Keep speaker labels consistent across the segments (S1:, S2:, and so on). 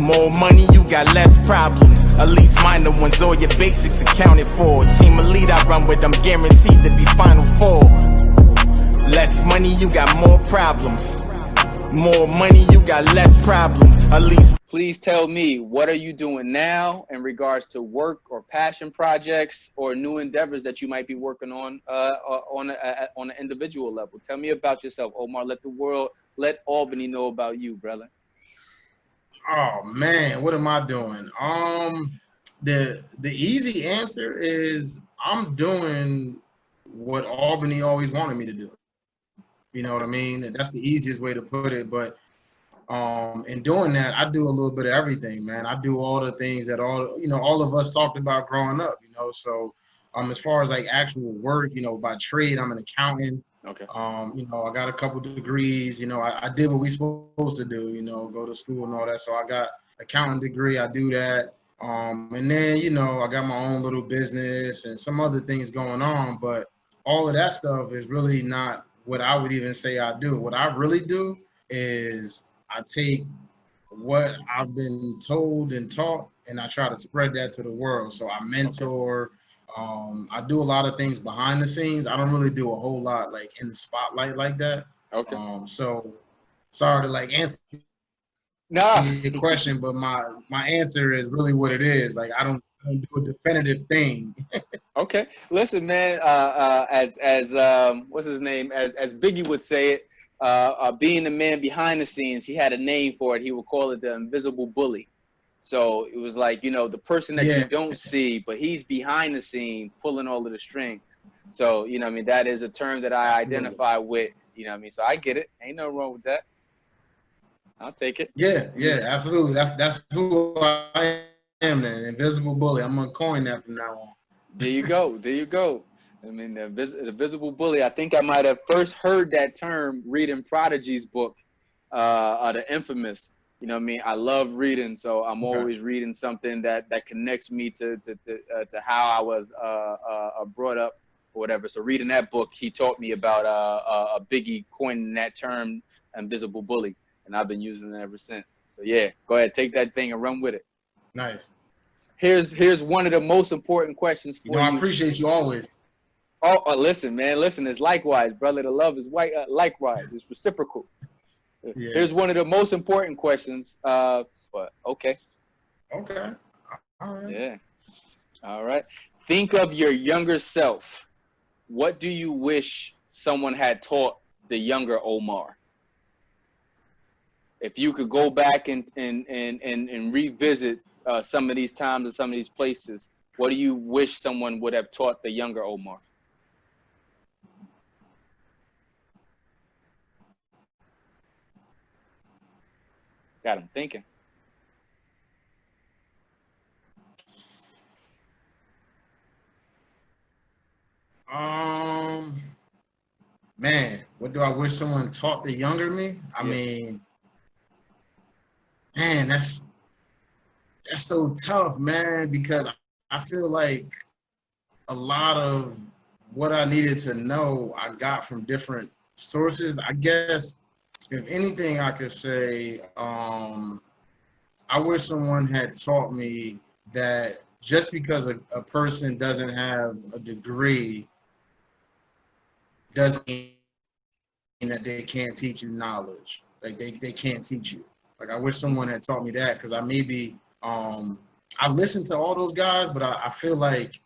S1: More money, you got less problems. At least minor ones, all your basics accounted for. Team elite I run with, I'm guaranteed to be Final Four. Less money, you got more problems. More money, you got less problems. At least.
S2: Please tell me, what are you doing now in regards to work or passion projects or new endeavors that you might be working on an individual level? Tell me about yourself, Omar. Let the world, let Albany know about you, brother.
S3: Oh man, what am I doing? The easy answer is I'm doing what Albany always wanted me to do. You know what I mean? That's the easiest way to put it. But in doing that, I do a little bit of everything, man. I do all the things that all of us talked about growing up, you know. So as far as like actual work, you know, by trade, I'm an accountant.
S2: Okay.
S3: You know, I got a couple degrees, you know, I did what we supposed to do, you know, go to school and all that. So I got accounting degree, I do that. And then, you know, I got my own little business and some other things going on, but all of that stuff is really not what I would even say I do. What I really do is I take what I've been told and taught, and I try to spread that to the world. So I mentor. I do a lot of things behind the scenes. I don't really do a whole lot like in the spotlight like that.
S2: Okay.
S3: So sorry to like answer your question, but my answer is really what it is. Like I don't do a definitive thing.
S2: Okay. Listen, man. As what's his name? As Biggie would say it. Being the man behind the scenes, he had a name for it. He would call it the invisible bully. So it was like, you know, the person that you don't see, but he's behind the scene pulling all of the strings. So, you know what I mean? That is a term that I identify with, you know what I mean? So I get it. Ain't no wrong with that. I'll take it.
S3: Yeah, absolutely. That's who I am, the invisible bully. I'm going to coin that from now on.
S2: There you go. There you go. I mean, the visible bully, I think I might have first heard that term reading Prodigy's book, The Infamous. You know what I mean? I love reading, so I'm always reading something that connects me to how I was brought up or whatever. So reading that book, he taught me about a Biggie coining that term, invisible bully, and I've been using it ever since. So yeah, go ahead, take that thing and run with it.
S3: Nice.
S2: Here's one of the most important questions for you.
S3: I appreciate you always.
S2: Oh, listen, man. Listen, it's likewise, brother. The love is likewise. It's reciprocal. Yeah. Here's one of the most important questions. But okay.
S3: Okay. All right.
S2: Yeah. All right. Think of your younger self. What do you wish someone had taught the younger Omar? If you could go back and revisit some of these times and some of these places, what do you wish someone would have taught the younger Omar? Got him thinking.
S3: Man, what do I wish someone taught the younger me? I mean, man, that's so tough, man, because I feel like a lot of what I needed to know I got from different sources. I guess if anything I could say, I wish someone had taught me that just because a person doesn't have a degree doesn't mean that they can't teach you knowledge. Like they can't teach you. Like I wish someone had taught me that, because I listened to all those guys, but I feel like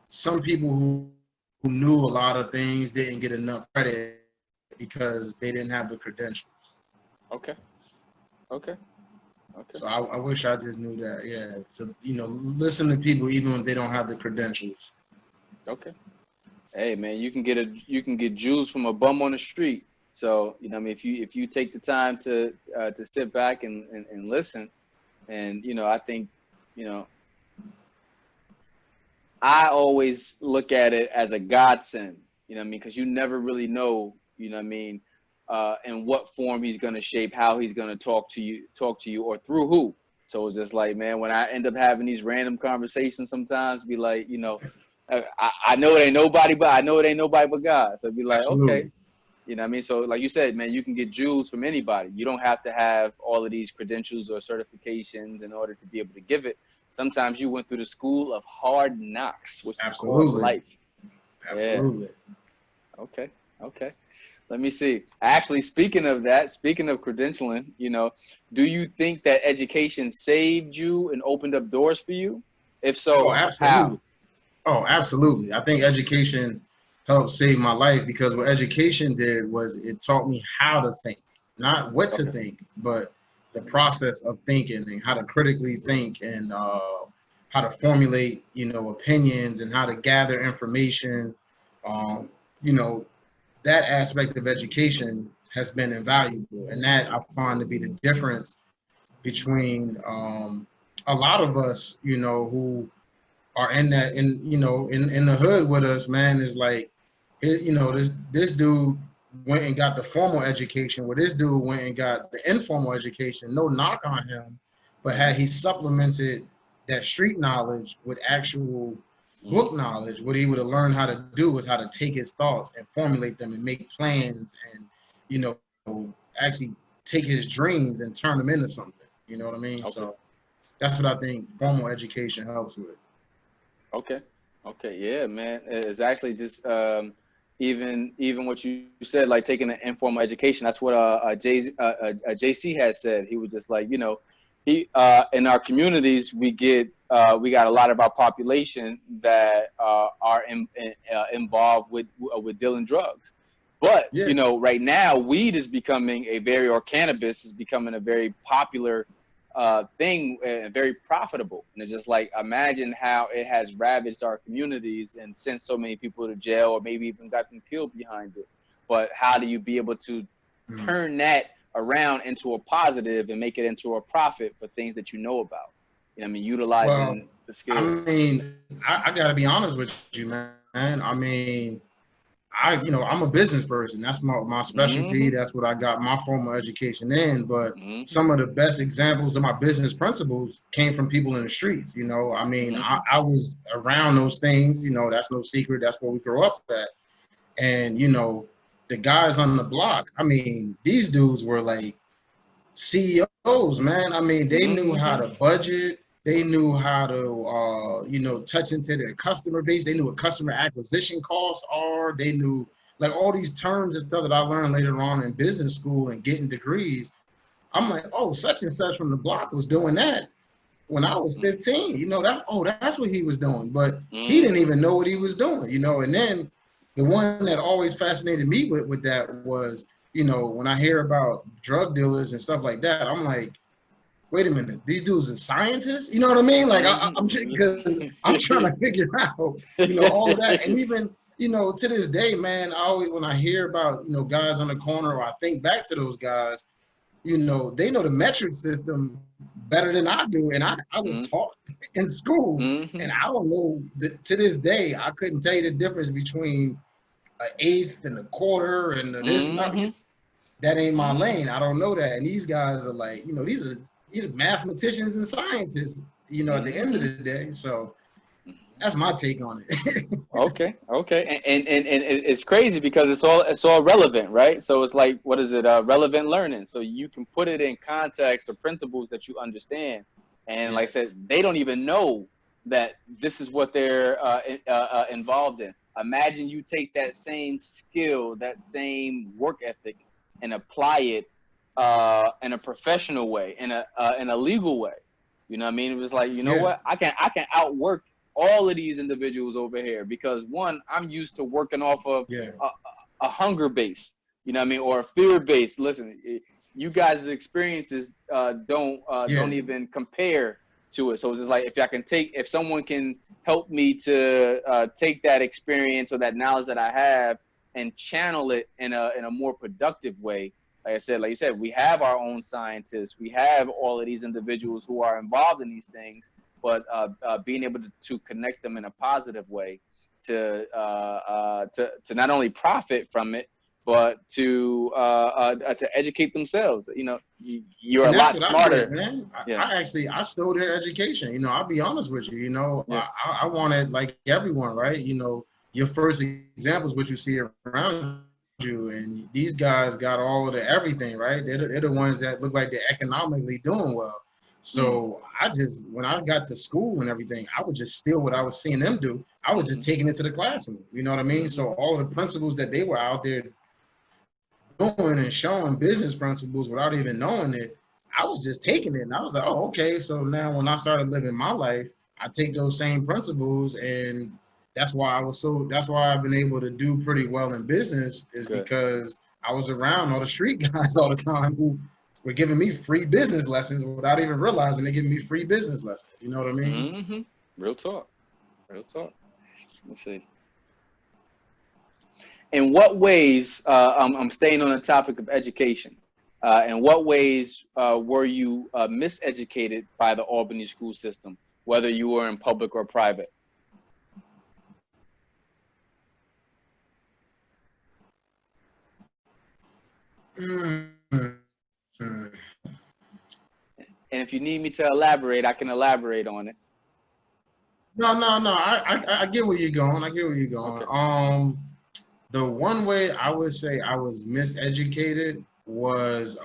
S3: some people who knew a lot of things didn't get enough credit because they didn't have the credentials.
S2: Okay.
S3: So I wish I just knew that. Yeah. So listen to people even when they don't have the credentials.
S2: Okay. Hey man, you can get Jews from a bum on the street. So I mean, if you take the time to sit back and listen, and I think I always look at it as a godsend. You know what I mean? Because you never really know. You know what I mean? In what form he's gonna shape, how he's gonna talk to you, or through who. So it's just like, man, when I end up having these random conversations, sometimes be like, I know it ain't nobody, but I know it ain't nobody but God. So be like,
S3: Absolutely.
S2: okay, You know what I mean? So like you said, man, you can get jewels from anybody. You don't have to have all of these credentials or certifications in order to be able to give it. Sometimes you went through the school of hard knocks, which is called
S3: Absolutely.
S2: life.
S3: Absolutely.
S2: Yeah. Okay. Okay. Let me see. Actually, speaking of that, speaking of credentialing, you know, do you think that education saved you and opened up doors for you? If
S3: Oh,
S2: so, how?
S3: absolutely. Oh, absolutely. I think education helped save my life because what education did was it taught me how to think, not what to
S2: Okay.
S3: think, but the process of thinking and how to critically think and how to formulate, opinions and how to gather information. Um, you know, that aspect of education has been invaluable, and that I find to be the difference between a lot of us, who are in that in the hood with us, man, is like this dude went and got the formal education, where this dude went and got the informal education. No knock on him, but had he supplemented that street knowledge with actual book knowledge, what he would have learned how to do was how to take his thoughts and formulate them and make plans and you know actually take his dreams and turn them into something. You know what I mean?
S2: Okay.
S3: So that's what I think formal education helps with.
S2: Okay. Okay. Yeah, man. It's actually just even what you said, like taking an informal education. That's what JC had said. He was just like, you know, he in our communities we got a lot of our population that are involved with dealing drugs. But
S3: Yeah.
S2: you know, right now weed is becoming or cannabis is becoming a very popular thing, very profitable. And it's just like, imagine how it has ravaged our communities and sent so many people to jail or maybe even got them killed behind it. But how do you be able to turn that around into a positive and make it into a profit for things that you know about? You know what I mean? Utilizing the
S3: I
S2: skills.
S3: mean, I got to be honest with you, man. I mean, I'm a business person. That's my specialty. That's what I got my formal education in. But some of the best examples of my business principles came from people in the streets. I mean, I was around those things. That's no secret. That's where we grew up at. And, the guys on the block, I mean, these dudes were like CEOs, man. I mean, they knew how to budget. They knew how to, touch into their customer base. They knew what customer acquisition costs are. They knew like all these terms and stuff that I learned later on in business school and getting degrees. I'm like, oh, such and such from the block was doing that when I was 15. That's what he was doing. But he didn't even know what he was doing, And then the one that always fascinated me with that was, when I hear about drug dealers and stuff like that, I'm like, wait a minute, these dudes are scientists? You know what I mean? Like, I'm trying to figure out, all of that. And even, to this day, man, when I hear about, guys on the corner, or I think back to those guys, they know the metric system better than I do. And I was taught in school, and I don't know, to this day, I couldn't tell you the difference between an eighth and a quarter and this and that. That ain't my lane. I don't know that. And these guys are like, these are mathematicians and scientists, at the end of the day. So that's my take on it.
S2: Okay. And it's crazy because it's all relevant, right? So it's like, what is it? Relevant learning. So you can put it in context or principles that you understand. And like I said, they don't even know that this is what they're involved in. Imagine you take that same skill, that same work ethic, and apply it in a professional way, in a legal way. You know what I mean? It was like, you know what? I can outwork all of these individuals over here because one, I'm used to working off of a hunger base. You know what I mean? Or a fear base. Listen, you guys' experiences don't even compare to it. So it's just like, if someone can help me to take that experience or that knowledge that I have and channel it in a more productive way. Like you said, we have our own scientists. We have all of these individuals who are involved in these things, but being able to connect them in a positive way to not only profit from it, but to educate themselves. You're
S3: And
S2: a
S3: that's
S2: lot
S3: what
S2: smarter.
S3: I did, man. I stole their education. I'll be honest with you. I wanted, like everyone, right? Your first example is what you see around you, and these guys got all of the everything, right? They're the ones that look like they're economically doing well. So when I got to school and everything, I would just steal what I was seeing them do. I was just taking it to the classroom. You know what I mean? So all of the principles that they were out there doing and showing business principles without even knowing it, I was just taking it. And I was like, oh, okay. So now when I started living my life, I take those same principles, and that's why I've been able to do pretty well in business, is because I was around all the street guys all the time who were giving me free business lessons without even realizing they're giving me free business lessons. You know what I mean?
S2: Real talk. Let's see. In what ways, I'm staying on the topic of education, in what ways were you miseducated by the Albany school system, whether you were in public or private? And if you need me to elaborate, I can elaborate on it.
S3: No. I get where you're going. Okay. The one way I would say I was miseducated was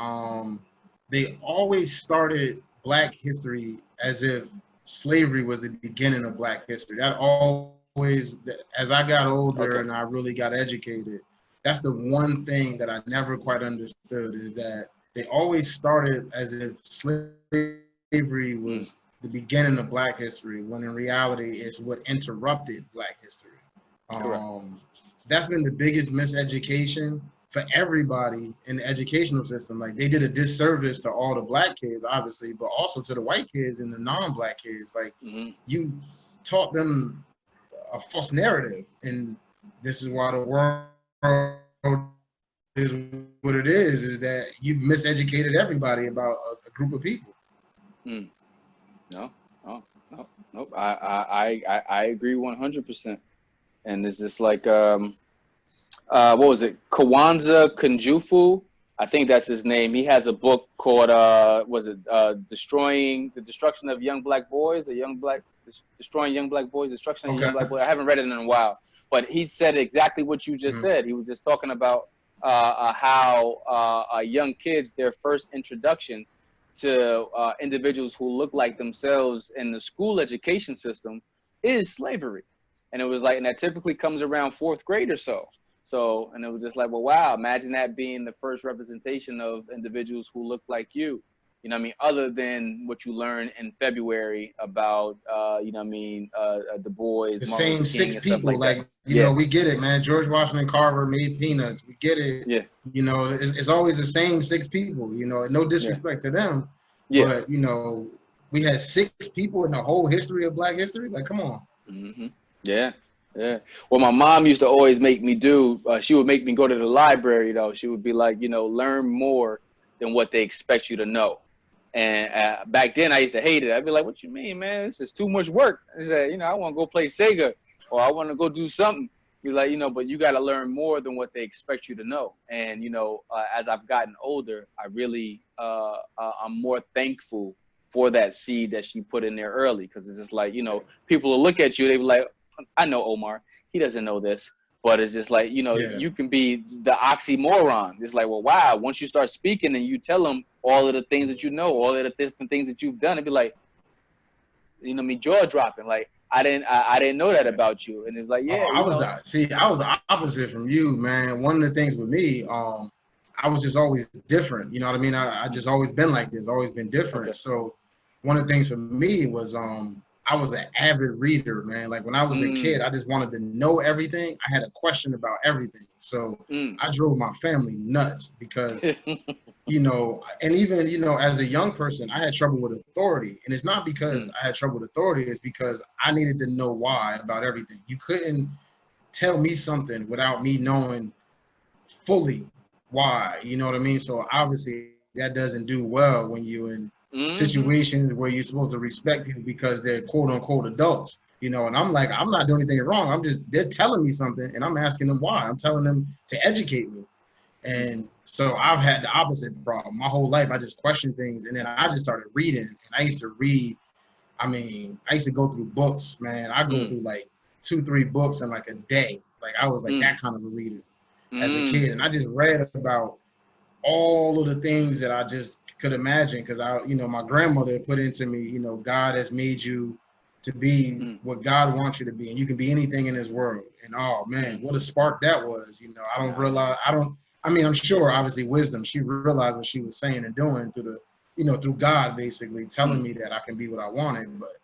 S3: they always started Black history as if slavery was the beginning of Black history. That always, as I got older and I really got educated, that's the one thing that I never quite understood, is that they always started as if slavery was the beginning of Black history, when in reality it's what interrupted Black history. That's been the biggest miseducation for everybody in the educational system. Like, they did a disservice to all the Black kids, obviously, but also to the white kids and the non-Black kids. Like, you taught them a false narrative, and this is why the world is what it is that you've miseducated everybody about a group of people.
S2: No. I agree 100%. And it's just like, what was it? Kwanzaa Kunjufu, I think that's his name. He has a book called, Destruction of Young Black Boys, Destroying Young Black Boys, Destruction of Young Black Boys. I haven't read it in a while, but he said exactly what you just said. He was just talking about how young kids, their first introduction to individuals who look like themselves in the school education system is slavery. And it was like, and that typically comes around 4th grade or so. So, and it was just like, well, wow, imagine that being the first representation of individuals who look like you. You know what I mean? Other than what you learn in February about, you know what I mean, Du Bois,
S3: the
S2: Martin
S3: same 6
S2: and
S3: people,
S2: like
S3: you know, we get it, man. George Washington Carver made peanuts. We get it.
S2: Yeah.
S3: You know, it's always the same 6 people, you know, no disrespect to them. But, you know, we had 6 people in the whole history of Black history. Like, come on.
S2: Yeah. Well, my mom used to always make me do, she would make me go to the library, though. She would be like, you know, learn more than what they expect you to know. And back then I used to hate it. I'd be like, what you mean, man? This is too much work. I said, you know, I want to go play Sega, or I want to go do something. Be like, you know, but you got to learn more than what they expect you to know. And, you know, as I've gotten older, I really, I'm more thankful for that seed that she put in there early. Because it's just like, you know, people will look at you, they be like, I know Omar, he doesn't know this. But it's just like, you know, you can be the oxymoron. It's like, well, wow, once you start speaking and you tell them all of the things that you know, all of the different things that you've done, it'd be like, you know, me jaw dropping. Like, I didn't know that about you. And it's like, yeah.
S3: I was the opposite from you, man. One of the things with me, I was just always different. You know what I mean? I just always been like this, always been different. So one of the things for me was I was an avid reader, man. Like, when I was a kid, I just wanted to know everything. I had a question about everything. So I drove my family nuts because, you know, and even, you know, as a young person, I had trouble with authority. And it's not because I had trouble with authority, it's because I needed to know why about everything. You couldn't tell me something without me knowing fully why, you know what I mean? So obviously that doesn't do well when you're in situations where you're supposed to respect people because they're quote unquote adults, you know, and I'm like, I'm not doing anything wrong. They're telling me something and I'm asking them why. I'm telling them to educate me. And so I've had the opposite problem. My whole life, I just questioned things. And then I just started reading. And I used to read, I used to go through books, man. I go through like 2-3 books in like a day. Like, I was like that kind of a reader. as a kid, and I just read about all of the things that I just could imagine, because my grandmother put into me, God has made you to be what God wants you to be, and you can be anything in this world. And oh man, what a spark that was. I'm sure obviously wisdom, she realized what she was saying and doing through God basically telling me that I can be what I wanted. But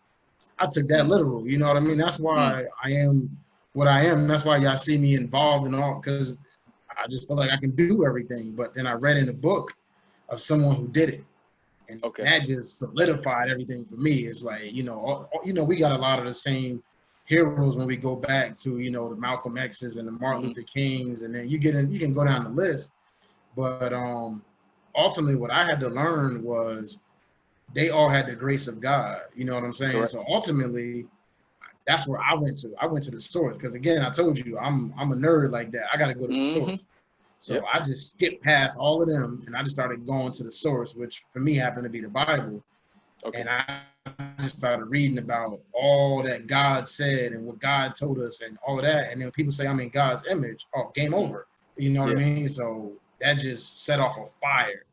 S3: I took that literal, you know what I mean? That's why I am what I am. That's why y'all see me involved in all, because I just feel like I can do everything. But then I read in a book of someone who did it. And that just solidified everything for me. It's like, we got a lot of the same heroes when we go back to, the Malcolm X's and the Martin Luther Kings, and then you can go down the list. But ultimately what I had to learn was they all had the grace of God. You know what I'm saying? Correct. So ultimately, that's where I went to. I went to the source, because again, I told you I'm a nerd like that. I got to go to the source. So I just skipped past all of them, and I just started going to the source, which for me happened to be the Bible. And I just started reading about all that God said and what God told us and all of that. And then people say I'm in God's image. Oh, game over. You know what I mean? So that just set off a fire.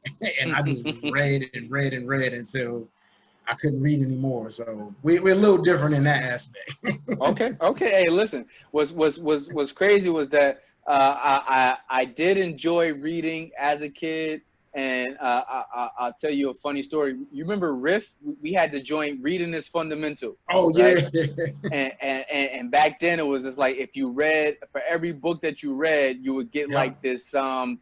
S3: And I just read and read and read until I couldn't read anymore. So we're a little different in that aspect.
S2: Okay. Hey, listen, what's crazy was that I did enjoy reading as a kid, and I'll tell you a funny story. You remember Riff? We had to join Reading is Fundamental.
S3: Oh,
S2: right?
S3: Yeah.
S2: And back then it was just like, if you read, for every book that you read, you would get like this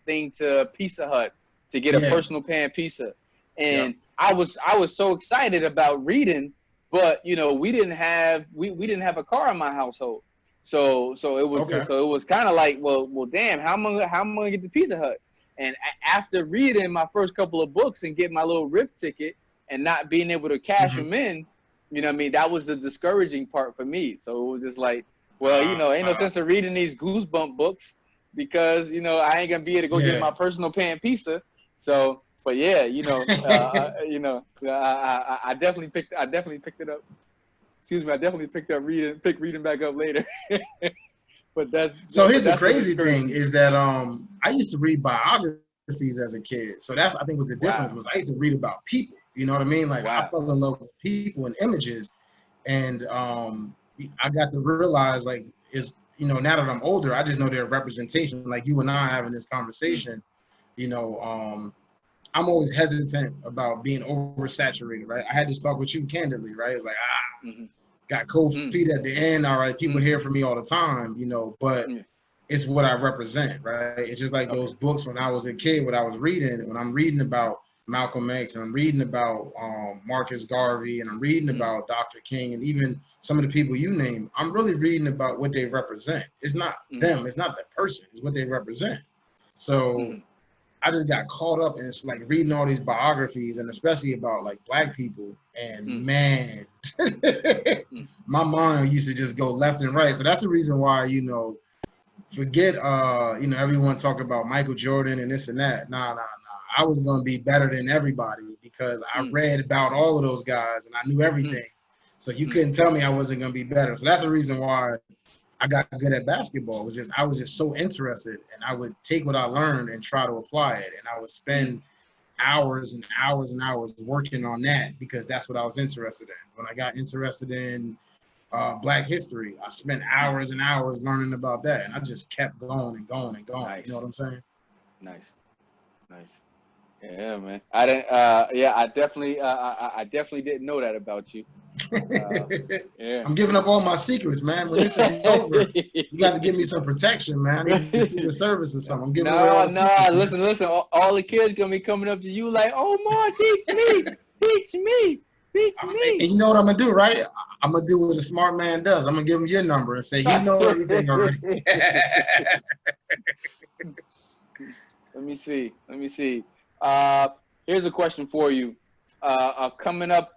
S2: thing to Pizza Hut to get a personal pan pizza. And I was so excited about reading, but we didn't have a car in my household. So it was kind of like, well, damn, how am I gonna get the Pizza Hut? And after reading my first couple of books and getting my little Rift ticket and not being able to cash them in, you know what I mean, that was the discouraging part for me. So it was just like, well, ain't no sense of reading these Goosebump books, because I ain't gonna be able to go get my personal pan pizza. So, but yeah, I definitely picked it up. Excuse me, I definitely picked reading back up later. But
S3: here's the crazy thing is that I used to read biographies as a kid. So I think was the difference. Was I used to read about people. You know what I mean? Like I fell in love with people and images, and I got to realize now that I'm older, I just know their representation. Like you and I having this conversation, I'm always hesitant about being oversaturated, right? I had this talk with you candidly, right? It's like, got cold feet at the end. All right, people hear from me all the time, but it's what I represent, right? It's just like those books when I was a kid, what I was reading, when I'm reading about Malcolm X and I'm reading about Marcus Garvey and I'm reading about Dr. King and even some of the people you name, I'm really reading about what they represent. It's not them, it's not the person, it's what they represent. So I just got caught up in like reading all these biographies, and especially about like Black people, and man, my mind used to just go left and right. So that's the reason why, forget, everyone talk about Michael Jordan and this and that. Nah. I was going to be better than everybody because I read about all of those guys and I knew everything. So you couldn't tell me I wasn't going to be better. So that's the reason why I got good at basketball. I was just so interested, and I would take what I learned and try to apply it. And I would spend hours and hours and hours working on that because that's what I was interested in. When I got interested in Black history, I spent hours and hours learning about that. And I just kept going and going and going. Nice. You know what I'm saying?
S2: Nice. Yeah, man. I didn't. I definitely didn't know that about you.
S3: I'm giving up all my secrets, man. When this is over, you got to give me some protection, man. I need Secret Service or something. I'm giving
S2: listen. All the kids gonna be coming up to you like, Omar, teach me.
S3: And you know what I'm gonna do, right? I'm gonna do what a smart man does. I'm gonna give him your number and say, you know everything already.
S2: Let me see. Here's a question for you. Coming up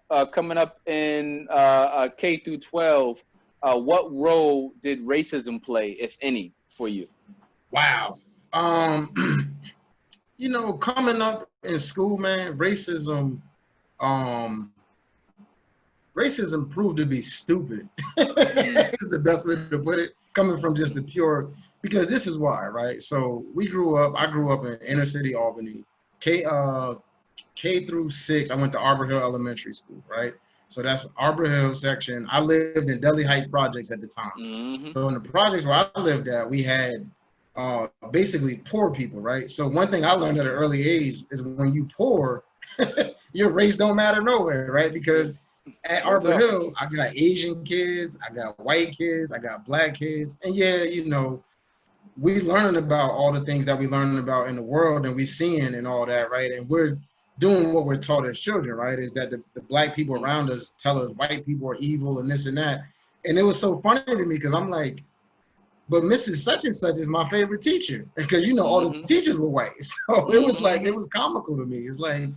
S2: in K through 12, what role did racism play, if any, for you?
S3: Wow. Coming up in school, man, racism proved to be stupid. Is the best way to put it. Coming from just the pure Because this is why, right? So I grew up in inner city Albany. K through 6, I went to Arbor Hill Elementary School, right? So that's Arbor Hill section. I lived in Dudley Heights projects at the time.
S2: Mm-hmm.
S3: So in the projects where I lived at, we had basically poor people, right? So one thing I learned at an early age is when you poor, your race don't matter nowhere, right? Because at Arbor Hill, I got Asian kids, I got white kids, I got black kids, and yeah, you know, we learning about all the things that we learning about in the world and we seeing and all that, right? And we're doing what we're taught as children, right? Is that the black people around us tell us white people are evil and this and that. And it was so funny to me because I'm like, but Mrs. Such and Such is my favorite teacher because, you know, all the teachers were white. So it was like, it was comical to me. It's like,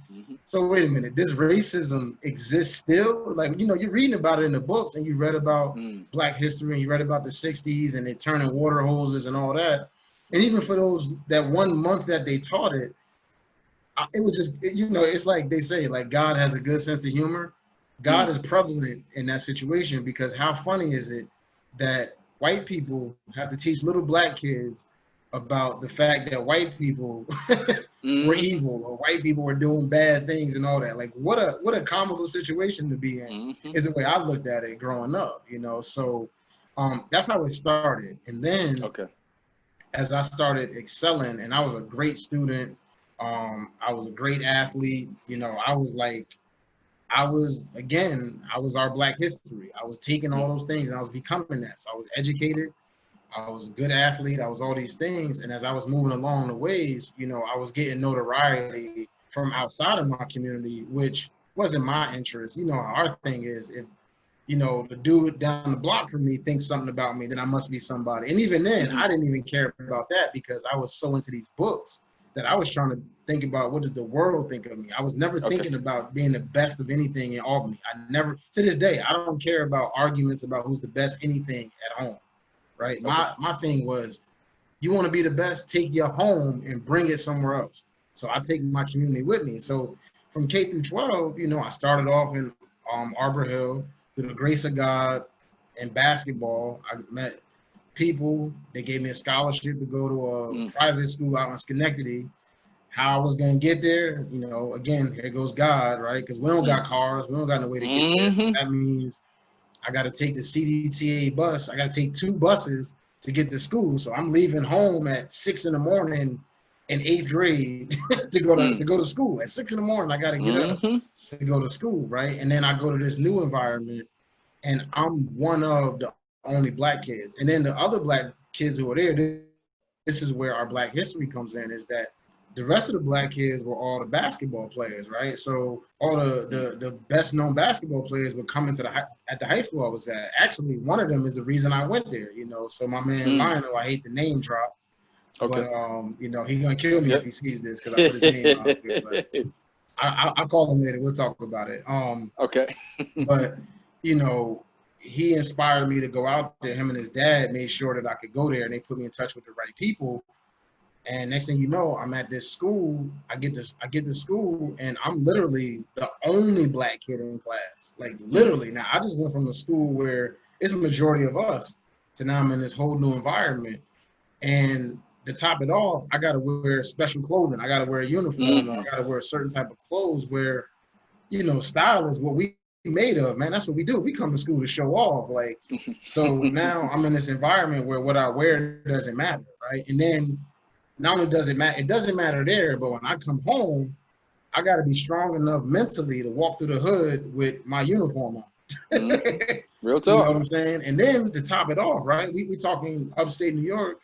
S3: so wait a minute, this racism exists still? Like, you know, you're reading about it in the books and you read about Black history and you read about the 60s and they turning water hoses and all that. And even for those, that 1 month that they taught it, it was just, you know, it's like they say, like, God has a good sense of humor. God is prevalent in that situation because how funny is it that white people have to teach little black kids about the fact that white people were evil or white people were doing bad things and all that. Like, what a comical situation to be in is the way I looked at it growing up, you know. So that's how it started. And then as I started excelling, and I was a great student, I was a great athlete, you know, I was our Black history. I was taking all those things and I was becoming that. So I was educated, I was a good athlete, I was all these things. And as I was moving along the ways, you know, I was getting notoriety from outside of my community, which wasn't my interest. You know, our thing is if, you know, the dude down the block from me thinks something about me, then I must be somebody. And even then, I didn't even care about that because I was so into these books that I was trying to think about what does the world think of me. I was never thinking about being the best of anything in Albany. I never, to this day, I don't care about arguments about who's the best anything at home, right? My thing was, you want to be the best, take your home and bring it somewhere else. So I take my community with me. So from K through 12, you know, I started off in Arbor Hill through the grace of God in basketball. I met people. They gave me a scholarship to go to a private school out in Schenectady. How I was going to get there, you know, again, here goes God, right? Because we don't got cars. We don't got no way to get there. So that means I got to take the CDTA bus. I got to take 2 buses to get to school. So I'm leaving home at 6 in the morning in 8th grade to go to school. At 6 in the morning, I got to get up to go to school, right? And then I go to this new environment, and I'm one of the only Black kids. And then the other Black kids who were there, this is where our Black history comes in, is that the rest of the Black kids were all the basketball players, right? So all the best known basketball players would come into at the high school I was at. Actually, one of them is the reason I went there, you know. So my man Lionel, I hate the name drop, but you know, he's gonna kill me if he sees this because I put his name out there. But I'll call him later. We'll talk about it. But you know, he inspired me to go out there. Him and his dad made sure that I could go there, and they put me in touch with the right people. And next thing you know, I'm at this school. I get to school, and I'm literally the only Black kid in class. Like literally. Now I just went from a school where it's a majority of us to now I'm in this whole new environment. And to top it off, I got to wear special clothing. I got to wear a uniform. I got to wear a certain type of clothes where, you know, style is what we made of, man. That's what we do. We come to school to show off. Like, so now I'm in this environment where what I wear doesn't matter, right? And then not only does it matter, it doesn't matter there, but when I come home, I got to be strong enough mentally to walk through the hood with my uniform on.
S2: Real talk.
S3: You know what I'm saying? And then to top it off, right? We talking upstate New York.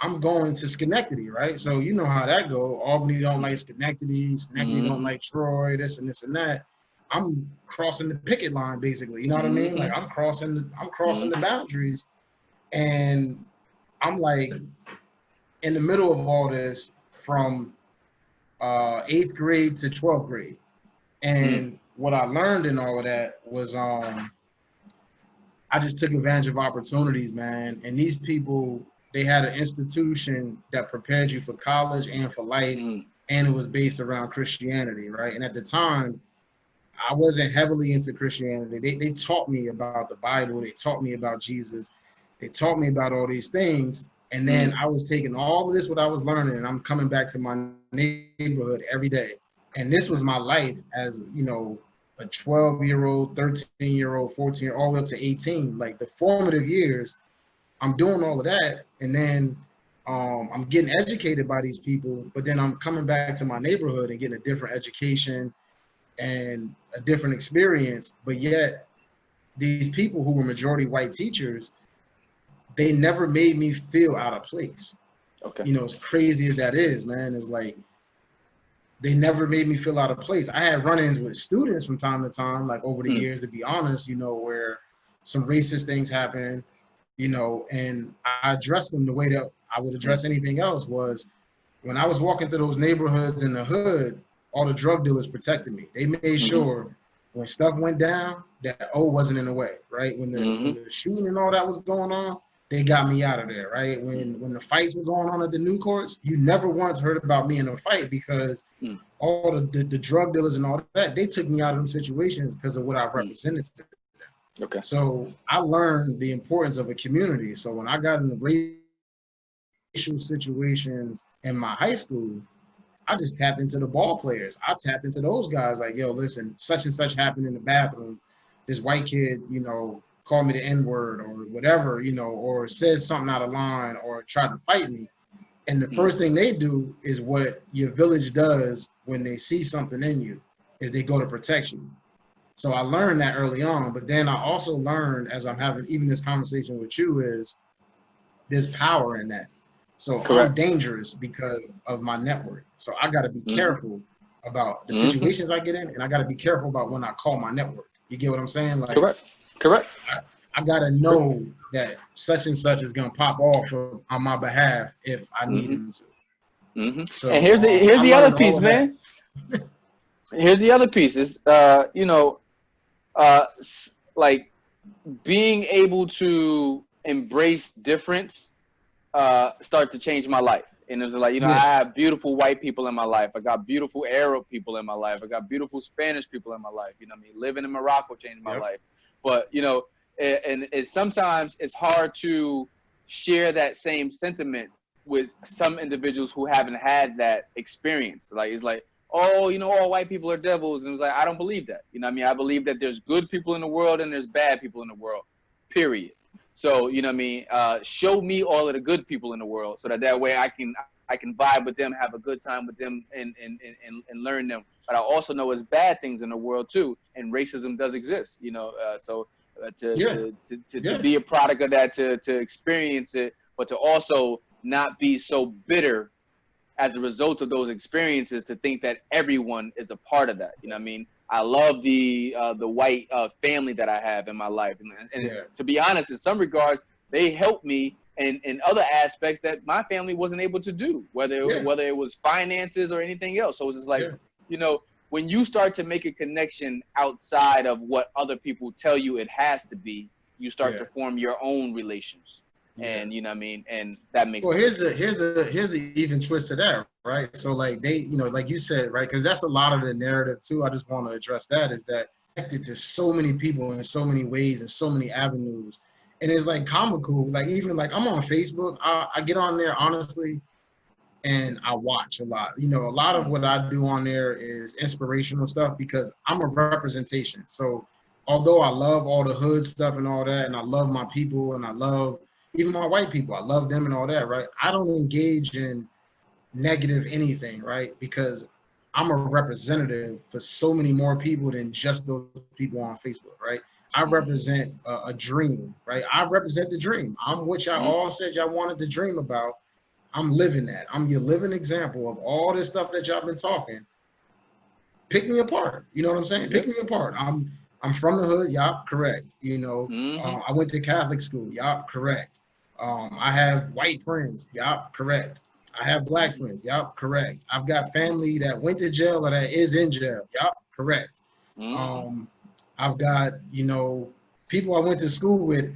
S3: I'm going to Schenectady, right? So you know how that go. Albany don't like Schenectady. Schenectady don't like Troy. This and this and that. I'm crossing the picket line, basically. You know what I mean? Like I'm crossing the boundaries, and I'm like in the middle of all this from 8th grade to 12th grade. And what I learned in all of that was I just took advantage of opportunities, man. And these people, they had an institution that prepared you for college and for life, and it was based around Christianity, right? And at the time, I wasn't heavily into Christianity. They taught me about the Bible. They taught me about Jesus. They taught me about all these things. And then I was taking all of this, what I was learning, and I'm coming back to my neighborhood every day. And this was my life as, you know, a 12-year-old, 13-year-old, 14, all the way up to 18. Like the formative years, I'm doing all of that. And then I'm getting educated by these people, but then I'm coming back to my neighborhood and getting a different education and a different experience. But yet these people who were majority white teachers, they never made me feel out of place.
S2: Okay.
S3: You know, as crazy as that is, man, it's like they never made me feel out of place. I had run-ins with students from time to time, like over the years, to be honest, you know, where some racist things happen, you know, and I addressed them the way that I would address anything else. Was when I was walking through those neighborhoods in the hood, all the drug dealers protected me. They made sure when stuff went down that O wasn't in the way, right? When the shooting and all that was going on, they got me out of there, right? When the fights were going on at the new courts, you never once heard about me in a fight because all the drug dealers and all that, they took me out of them situations because of what I represented to them.
S2: Okay.
S3: So I learned the importance of a community. So when I got in the racial situations in my high school, I just tapped into the ball players. I tapped into those guys like, yo, listen, such and such happened in the bathroom. This white kid, you know, called me the N-word or whatever, you know, or says something out of line or tried to fight me. And the first thing they do is what your village does when they see something in you, is they go to protect you. So I learned that early on, but then I also learned as I'm having even this conversation with you is there's power in that. So I'm dangerous because of my network. So I got to be careful about the situations I get in, and I got to be careful about when I call my network. You get what I'm saying? Like,
S2: Correct.
S3: I got to know that such and such is going to pop off on my behalf if I need him to. So,
S2: and here's the other piece, man. Here's the other piece is, you know, like being able to embrace difference start to change my life. And it was like, you know, I have beautiful white people in my life. I got beautiful Arab people in my life. I got beautiful Spanish people in my life. You know what I mean? Living in Morocco changed my life. But, you know, and sometimes it's hard to share that same sentiment with some individuals who haven't had that experience. Like, it's like, oh, you know, all white people are devils. And it's like, I don't believe that. You know what I mean? I believe that there's good people in the world and there's bad people in the world, period. So, you know what I mean? Show me all of the good people in the world so that way I can vibe with them, have a good time with them and learn them. But I also know there's bad things in the world too. And racism does exist, you know, to be a product of that, to experience it, but to also not be so bitter as a result of those experiences to think that everyone is a part of that. You know what I mean? I love the white family that I have in my life. And to be honest, in some regards, they helped me in other aspects that my family wasn't able to do, whether it was finances or anything else. So it's just like, you know, when you start to make a connection outside of what other people tell you it has to be, you start to form your own relations. And you know what I mean? And that makes
S3: sense. Here's the even twist to that, right? So like they, you know, like you said, right? Because that's a lot of the narrative too. I just want to address that, is that connected to so many people in so many ways and so many avenues. And it's like comical. Like even like I'm on Facebook, I get on there honestly, and I watch a lot. You know, a lot of what I do on there is inspirational stuff because I'm a representation. So although I love all the hood stuff and all that, and I love my people and I love even my white people, I love them and all that, right? I don't engage in negative anything, right? Because I'm a representative for so many more people than just those people on Facebook, right? I represent a dream, right? I represent the dream. I'm what y'all all said y'all wanted to dream about. I'm living that. I'm your living example of all this stuff that y'all been talking. Pick me apart. You know what I'm saying? Pick me apart. I'm from the hood. Y'all correct. You know, I went to Catholic school. Y'all correct. I have white friends. Y'all correct. I have black friends. Y'all correct. I've got family that went to jail or that is in jail. Y'all correct. I've got, you know, people I went to school with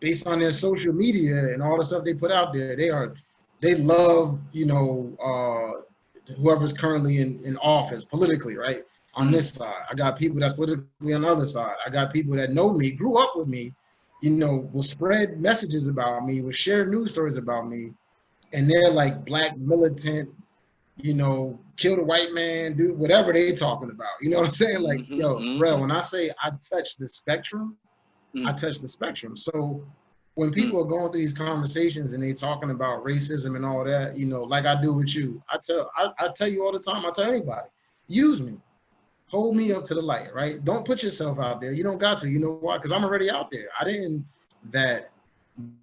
S3: based on their social media and all the stuff they put out there. They love, you know, whoever's currently in office politically, right? On this side, I got people that's politically on the other side. I got people that know me, grew up with me, will spread messages about me, will share news stories about me, and they're like black militant, kill the white man, do whatever they talking about. You know what I'm saying? Like, yo, bro, when I say I touch the spectrum, I touch the spectrum. So when people are going through these conversations and they talking about racism and all that, like I do with you, I tell you all the time, I tell anybody, use me. Hold me up to the light, right? Don't put yourself out there. You don't got to. You know why? Because I'm already out there. I didn't that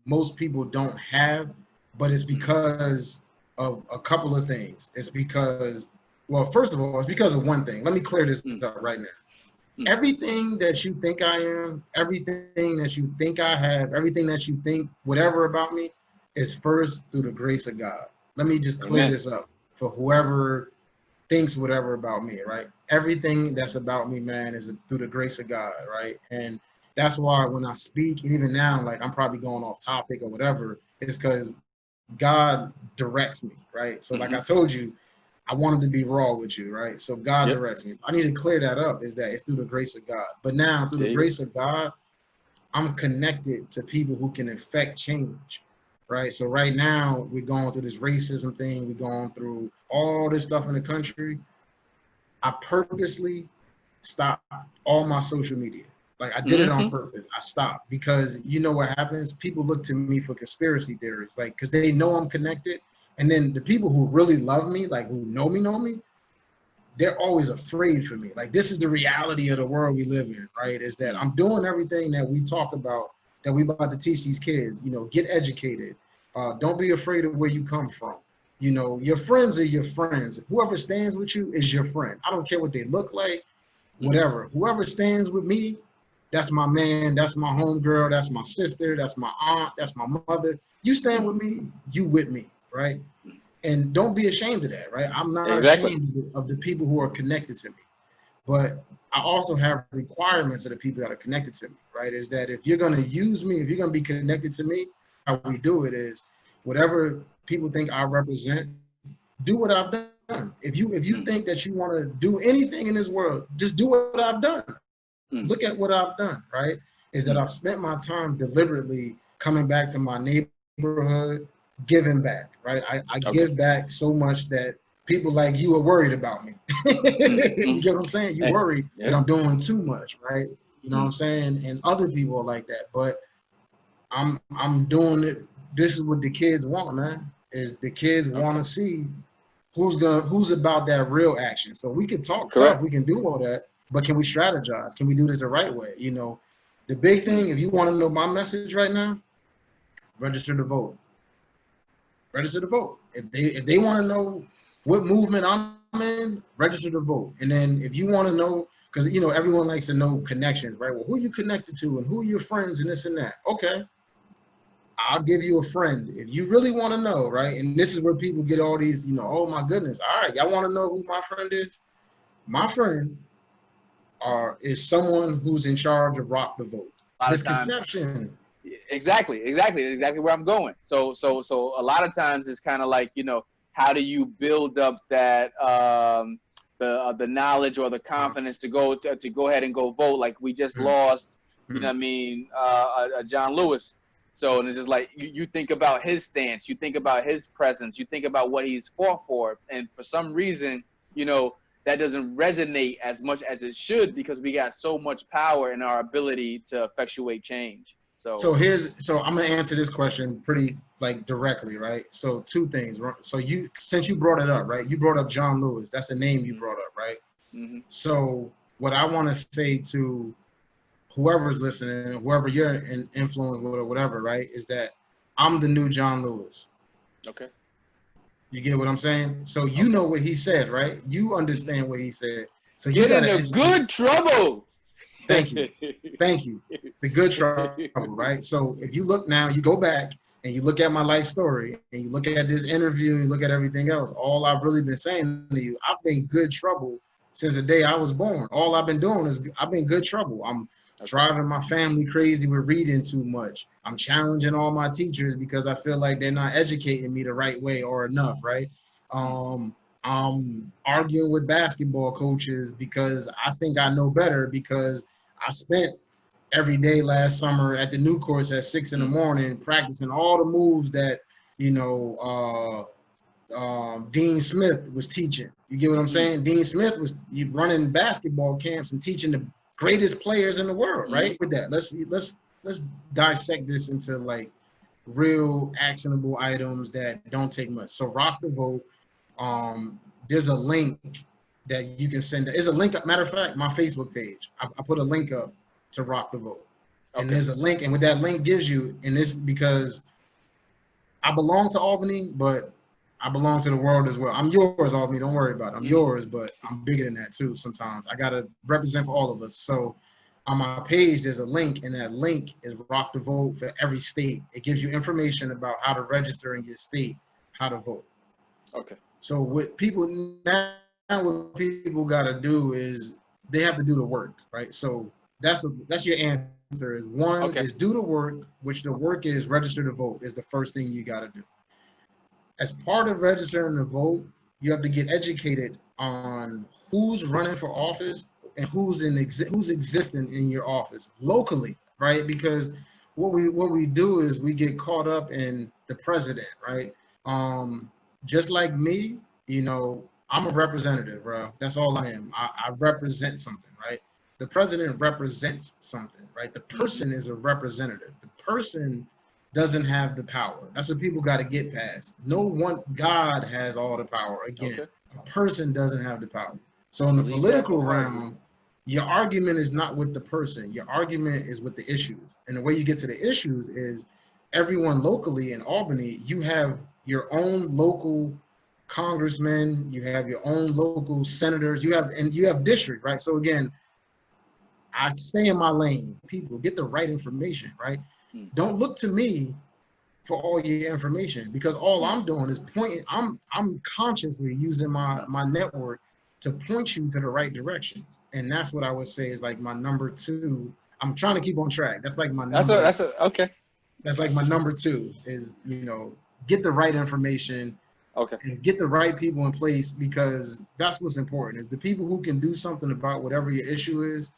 S3: most people don't have, but it's because of a couple of things. It's because, well, first of all, it's because of one thing. Let me clear this up right now. Everything that you think I am, everything that you think I have, everything that you think whatever about me is first through the grace of God. Let me just clear this up for whoever thinks whatever about me, right? Everything that's about me, man, is through the grace of God, right? And that's why when I speak, and even now, like I'm probably going off topic or whatever, it's because God directs me, right? So like I told you, I wanted to be raw with you, right? So God directs me. I need to clear that up, is that it's through the grace of God. But now through the grace of God, I'm connected to people who can effect change, right? So right now we're going through this racism thing. We're going through all this stuff in the country. I purposely stopped all my social media. Like I did it on purpose. I stopped because you know what happens? People look to me for conspiracy theories, like because they know I'm connected. And then the people who really love me, like who know me, they're always afraid for me. Like this is the reality of the world we live in, right? Is that I'm doing everything that we talk about, that we about to teach these kids. Get educated. Don't be afraid of where you come from. Your friends are your friends. Whoever stands with you is your friend. I don't care what they look like, whatever. Whoever stands with me, that's my man, that's my homegirl, that's my sister, that's my aunt, that's my mother. You stand with me, you with me, right? And don't be ashamed of that, right? I'm not ashamed of the people who are connected to me. But I also have requirements of the people that are connected to me, right? Is that if you're going to use me, if you're going to be connected to me, how we do it is whatever people think I represent, do what I've done. If you think that you want to do anything in this world, just do what I've done. Look at what I've done, right? Is that I've spent my time deliberately coming back to my neighborhood, giving back, right? I give back so much that people like you are worried about me. You get what I'm saying? You worry that I'm doing too much, right? You know what I'm saying? And other people are like that, but I'm doing it. This is what the kids want, man. Is the kids want to see who's about that real action. So we can talk tough, we can do all that, but can we strategize? Can we do this the right way? The big thing, if you want to know my message right now, register to vote. Register to vote. If they want to know what movement I'm in, register to vote. And then if you want to know, because everyone likes to know connections, right? Well, who you connected to and who are your friends and this and that. Okay, I'll give you a friend if you really want to know, right? And this is where people get all these, oh my goodness. All right, y'all want to know who my friend is? My friend is someone who's in charge of Rock the Vote. Misconception.
S2: Exactly where I'm going. So a lot of times it's kind of like, how do you build up that the knowledge or the confidence to go ahead and go vote? Like we just lost, John Lewis. So, and it's just like you think about his stance, you think about his presence, you think about what he's fought for, and for some reason, that doesn't resonate as much as it should because we got so much power in our ability to effectuate change. So
S3: I'm gonna answer this question pretty directly, right? So two things. So since you brought it up, right? You brought up John Lewis. That's the name you brought up, right? So what I want to say to whoever's listening, whoever you're in influence with or whatever, right, is that I'm the new John Lewis.
S2: Okay.
S3: You get what I'm saying? So you know what he said, right? You understand what he said. So
S2: you get into good trouble.
S3: Thank you. Thank you. The good trouble, right? So if you look now, you go back and you look at my life story and you look at this interview and you look at everything else, all I've really been saying to you, I've been good trouble since the day I was born. All I've been doing is I've been good trouble. I'm driving my family crazy with reading too much. I'm challenging all my teachers because I feel like they're not educating me the right way or enough, right? I'm arguing with basketball coaches because I think I know better because I spent every day last summer at the new course at 6 in the morning, practicing all the moves that, you know, Dean Smith was teaching. You get what I'm saying? Dean Smith was running basketball camps and teaching the greatest players in the world, right? With that, let's dissect this into like real actionable items that don't take much. So rock the vote. There's a link that you can send. There's a link. Matter of fact, my Facebook page. I put a link up to rock the vote, and there's a link, and what that link gives you, and this because I belong to Albany, but I belong to the world as well. I'm yours, Albany. Don't worry about it. I'm yours, but I'm bigger than that too. Sometimes I gotta represent for all of us. So on my page, there's a link, and that link is rock the vote for every state. It gives you information about how to register in your state, how to vote.
S2: Okay.
S3: So what people gotta do is they have to do the work, right? So that's your answer. Is one is do the work, which the work is register to vote is the first thing you gotta do. As part of registering to vote, you have to get educated on who's running for office and who's existing in your office locally, right? Because what we do is we get caught up in the president, right? Just like me, you know, I'm a representative, bro. That's all I am. I represent something, right? The president represents something, right? The person is a representative. The person doesn't have the power. That's what people got to get past. No one, God has all the power. Again, a person doesn't have the power. So in the political realm, your argument is not with the person. Your argument is with the issues. And the way you get to the issues is everyone locally in Albany, you have your own local congressmen, you have your own local senators, you have district, right? So again, I stay in my lane. People get the right information, right? Don't look to me for all your information because all I'm doing is pointing. I'm consciously using my network to point you to the right directions, and that's what I would say is like my number two. I'm trying to keep on track. That's like my number. That's like my number two is, you know, get the right information. And get the right people in place because that's what's important. Is the people who can do something about whatever your issue is.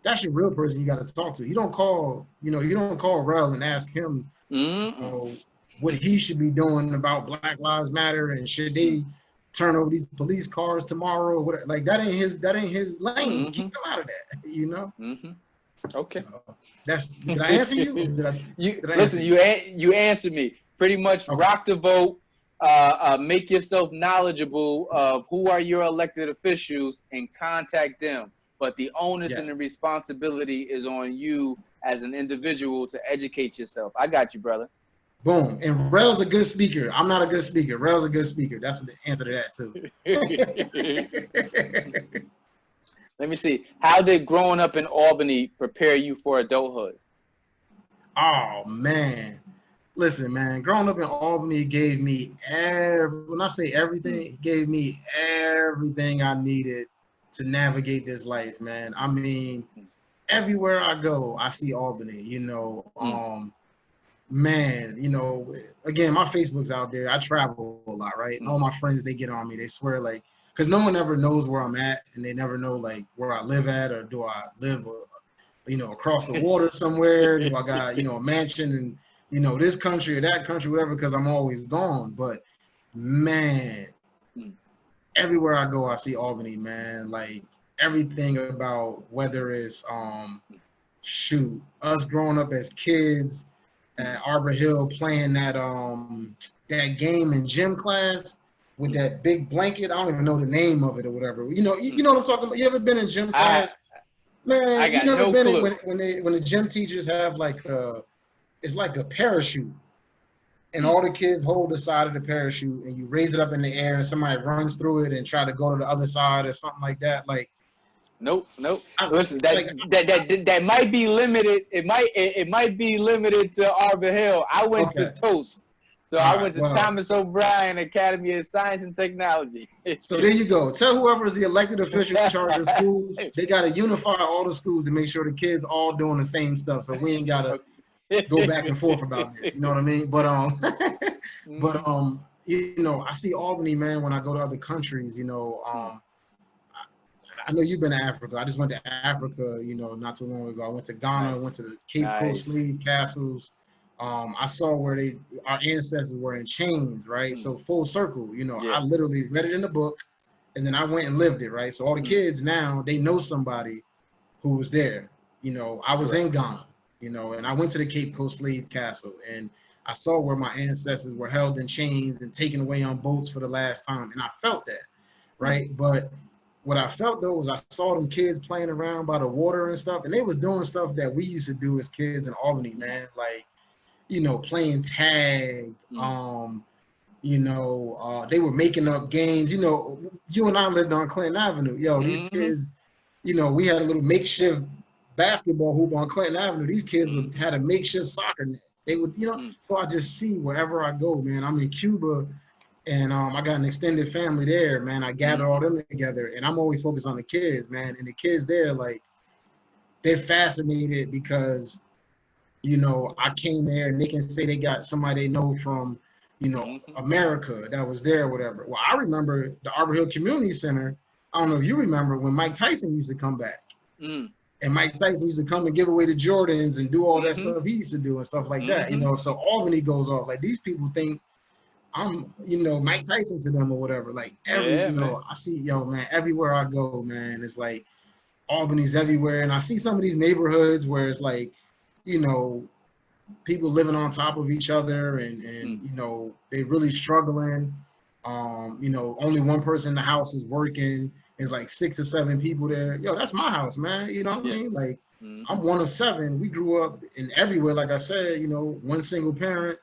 S3: That's your real person you got to talk to. You don't call Rel and ask him you know, what he should be doing about Black Lives Matter and should they turn over these police cars tomorrow or whatever. Like that ain't his lane. Keep him out of that, you know?
S2: Okay.
S3: So did I answer you?
S2: You answered me. Pretty much rock the vote, make yourself knowledgeable of who are your elected officials and contact them. But the onus and the responsibility is on you as an individual to educate yourself. I got you, brother.
S3: Boom. And Rel's a good speaker. I'm not a good speaker. Rel's a good speaker. That's the answer to that, too.
S2: Let me see. How did growing up in Albany prepare you for adulthood?
S3: Oh, man. Listen, man. Growing up in Albany gave me when I say everything, it gave me everything I needed to navigate this life, man. I mean, everywhere I go, I see Albany, you know. Man, you know, again, my Facebook's out there. I travel a lot, right? And all my friends, they get on me. They swear, like, because no one ever knows where I'm at, and they never know, like, where I live at, or do I live, you know, across the water somewhere? Do I got, you know, a mansion in, you know, this country or that country, whatever, because I'm always gone. But, man, everywhere I go, I see Albany, man. Like everything about whether it's us growing up as kids at Arbor Hill playing that game in gym class with that big blanket. I don't even know the name of it or whatever. You know what I'm talking about? You ever been in gym class? Man,
S2: I got
S3: you never
S2: no
S3: been
S2: clue.
S3: when the gym teachers have like it's like a parachute. And all the kids hold the side of the parachute and you raise it up in the air and somebody runs through it and try to go to the other side or something like that. Like,
S2: nope. Listen, that might be limited. It might be limited to Arbor Hill. I went to Toast. So I went to Thomas O'Brien Academy of Science and Technology.
S3: So there you go. Tell whoever is the elected official in charge of schools, they got to unify all the schools to make sure the kids all doing the same stuff. So we ain't got to go back and forth about this, you know what I mean? But you know, I see Albany, man, when I go to other countries, you know, I know you've been to Africa. I just went to Africa, you know, not too long ago. I went to Ghana,
S2: Nice.
S3: went to the Cape Coast
S2: Nice.
S3: slave castles. I saw where our ancestors were in chains, right? So full circle, you know, I
S2: Yeah.
S3: literally read it in the book, and then I went and lived it, right? So all the kids now, they know somebody who was there. You know, I was in Ghana, you know, and I went to the Cape Coast slave castle, and I saw where my ancestors were held in chains and taken away on boats for the last time, and I felt that, right? But what I felt though was I saw them kids playing around by the water and stuff, and they was doing stuff that we used to do as kids in Albany, man. Like, you know, playing tag. You know, they were making up games. You know, you and I lived on Clinton Avenue. Yo, these kids, you know, we had a little makeshift basketball hoop on Clinton Avenue. These kids had a makeshift soccer net. They would, you know, so I just see wherever I go, man. I'm in Cuba, and I got an extended family there, man. I gather all them together, and I'm always focused on the kids, man. And the kids there, like, they're fascinated because, you know, I came there and they can say they got somebody they know from, you know, America that was there or whatever. Well, I remember the Arbor Hill Community Center. I don't know if you remember when Mike Tyson used to come back. And Mike Tyson used to come and give away the Jordans and do all that stuff he used to do and stuff like that, you know. So Albany goes off. Like, these people think I'm, you know, Mike Tyson to them or whatever. Like, you know, I see, yo, man, everywhere I go, man, it's like Albany's everywhere. And I see some of these neighborhoods where it's like, you know, people living on top of each other and you know, they really struggling. You know, only one person in the house is working. There's like 6 or 7 people there. Yo, that's my house, man. You know what I mean? Like, I'm one of 7. We grew up in everywhere, like I said, you know, one single parent.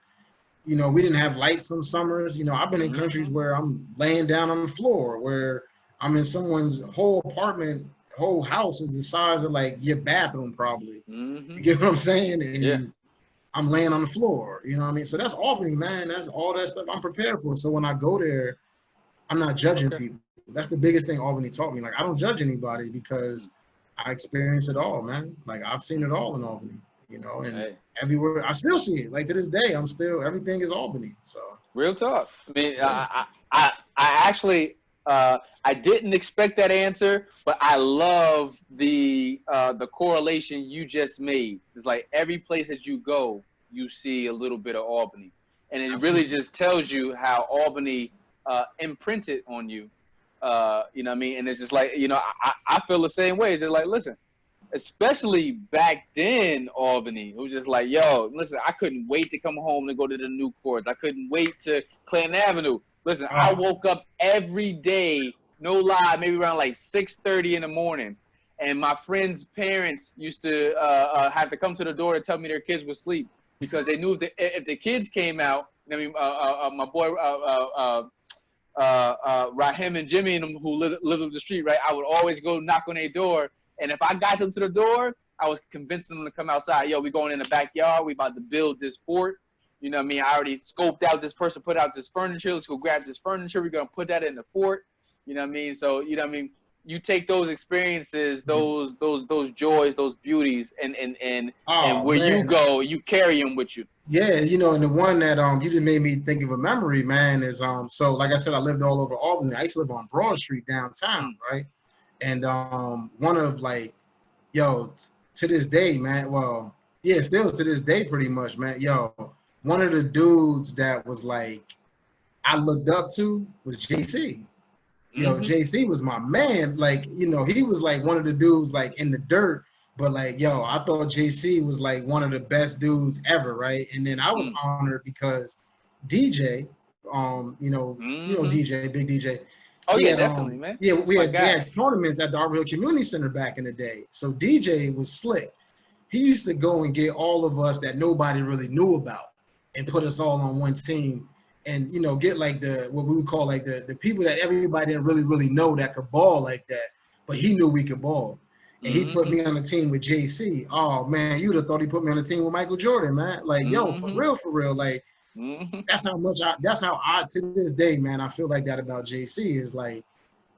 S3: You know, we didn't have lights some summers. You know, I've been in countries where I'm laying down on the floor, where I'm in someone's whole apartment, whole house is the size of like your bathroom probably. You get what I'm saying? And I'm laying on the floor, you know what I mean? So that's Albany, man. That's all that stuff I'm prepared for. So when I go there, I'm not judging people. That's the biggest thing Albany taught me. Like, I don't judge anybody because I experienced it all, man. Like, I've seen it all in Albany, you know, and everywhere I still see it. Like, to this day, everything is Albany. So
S2: real talk. I mean, I actually, I didn't expect that answer, but I love the correlation you just made. It's like every place that you go, you see a little bit of Albany, and it really just tells you how Albany imprinted on you. You know what I mean? And it's just like, you know, I feel the same way. It's just like, listen, especially back then, Albany, it was just like, yo, listen, I couldn't wait to come home to go to the new courts. I couldn't wait to Clinton Avenue. Listen, I woke up every day, no lie, maybe around like 6:30 in the morning. And my friends' parents used to have to come to the door to tell me their kids were asleep because they knew if the kids came out, I mean, my boy Raheem and Jimmy and them who lived up the street, right? I would always go knock on their door. And if I got them to the door, I was convincing them to come outside. Yo, we going in the backyard. We about to build this fort. You know what I mean? I already scoped out this person, put out this furniture. Let's go grab this furniture. We're going to put that in the fort. You know what I mean? So, you know what I mean? You take those experiences, those joys, those beauties, and where you go, you carry them with you.
S3: Yeah, you know, and the one that you just made me think of a memory, man, is so like I said, I lived all over Albany. I used to live on Broad Street downtown, right? And one of like, yo, to this day, man, well, yeah, still to this day pretty much, man, yo, one of the dudes that was like I looked up to was JC. You know, JC was my man. Like, you know, he was like one of the dudes like in the dirt, but like, yo, I thought JC was like one of the best dudes ever, right? And then I was honored because DJ, you know DJ, big DJ.
S2: Oh yeah, definitely, man.
S3: Yeah, we had tournaments at the Arbor Hill Community Center back in the day. So DJ was slick. He used to go and get all of us that nobody really knew about and put us all on one team. And, you know, get like what we would call like the people that everybody didn't really know that could ball like that, but he knew we could ball. And he put me on the team with JC. Oh man, you'd have thought he put me on the team with Michael Jordan, man. Like, yo, for real. Like, that's how I to this day, man, I feel like that about JC is like,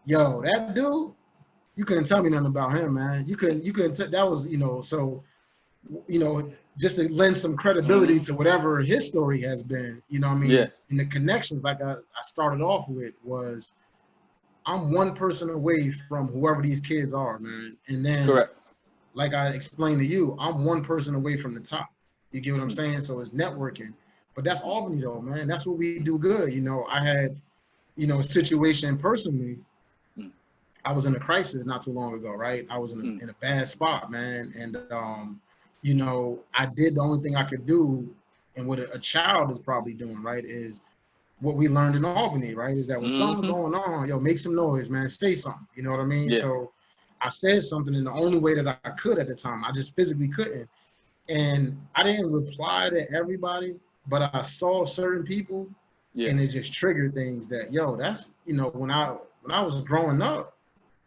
S3: yo, that dude, you couldn't tell me nothing about him, man. You couldn't that was, you know, so, you know, just to lend some credibility to whatever his story has been, you know what I mean? Yeah. And the connections, like I started off with, was I'm one person away from whoever these kids are, man. And then,
S2: Correct.
S3: like I explained to you, I'm one person away from the top. You get what I'm
S2: Mm.
S3: saying? So it's networking. But that's Albany though, man. That's what we do good. You know, I had, you know, a situation personally.
S2: Mm.
S3: I was in a crisis not too long ago, right? I was in a bad spot, man. And you know, I did the only thing I could do, and what a child is probably doing, right, is what we learned in Albany, right? Is that when something's going on, yo, make some noise, man. Say something. You know what I mean?
S2: Yeah.
S3: So I said something in the only way that I could at the time. I just physically couldn't. And I didn't reply to everybody, but I saw certain people,
S2: Yeah.
S3: and it just triggered things that, yo, that's, you know, when I was growing up,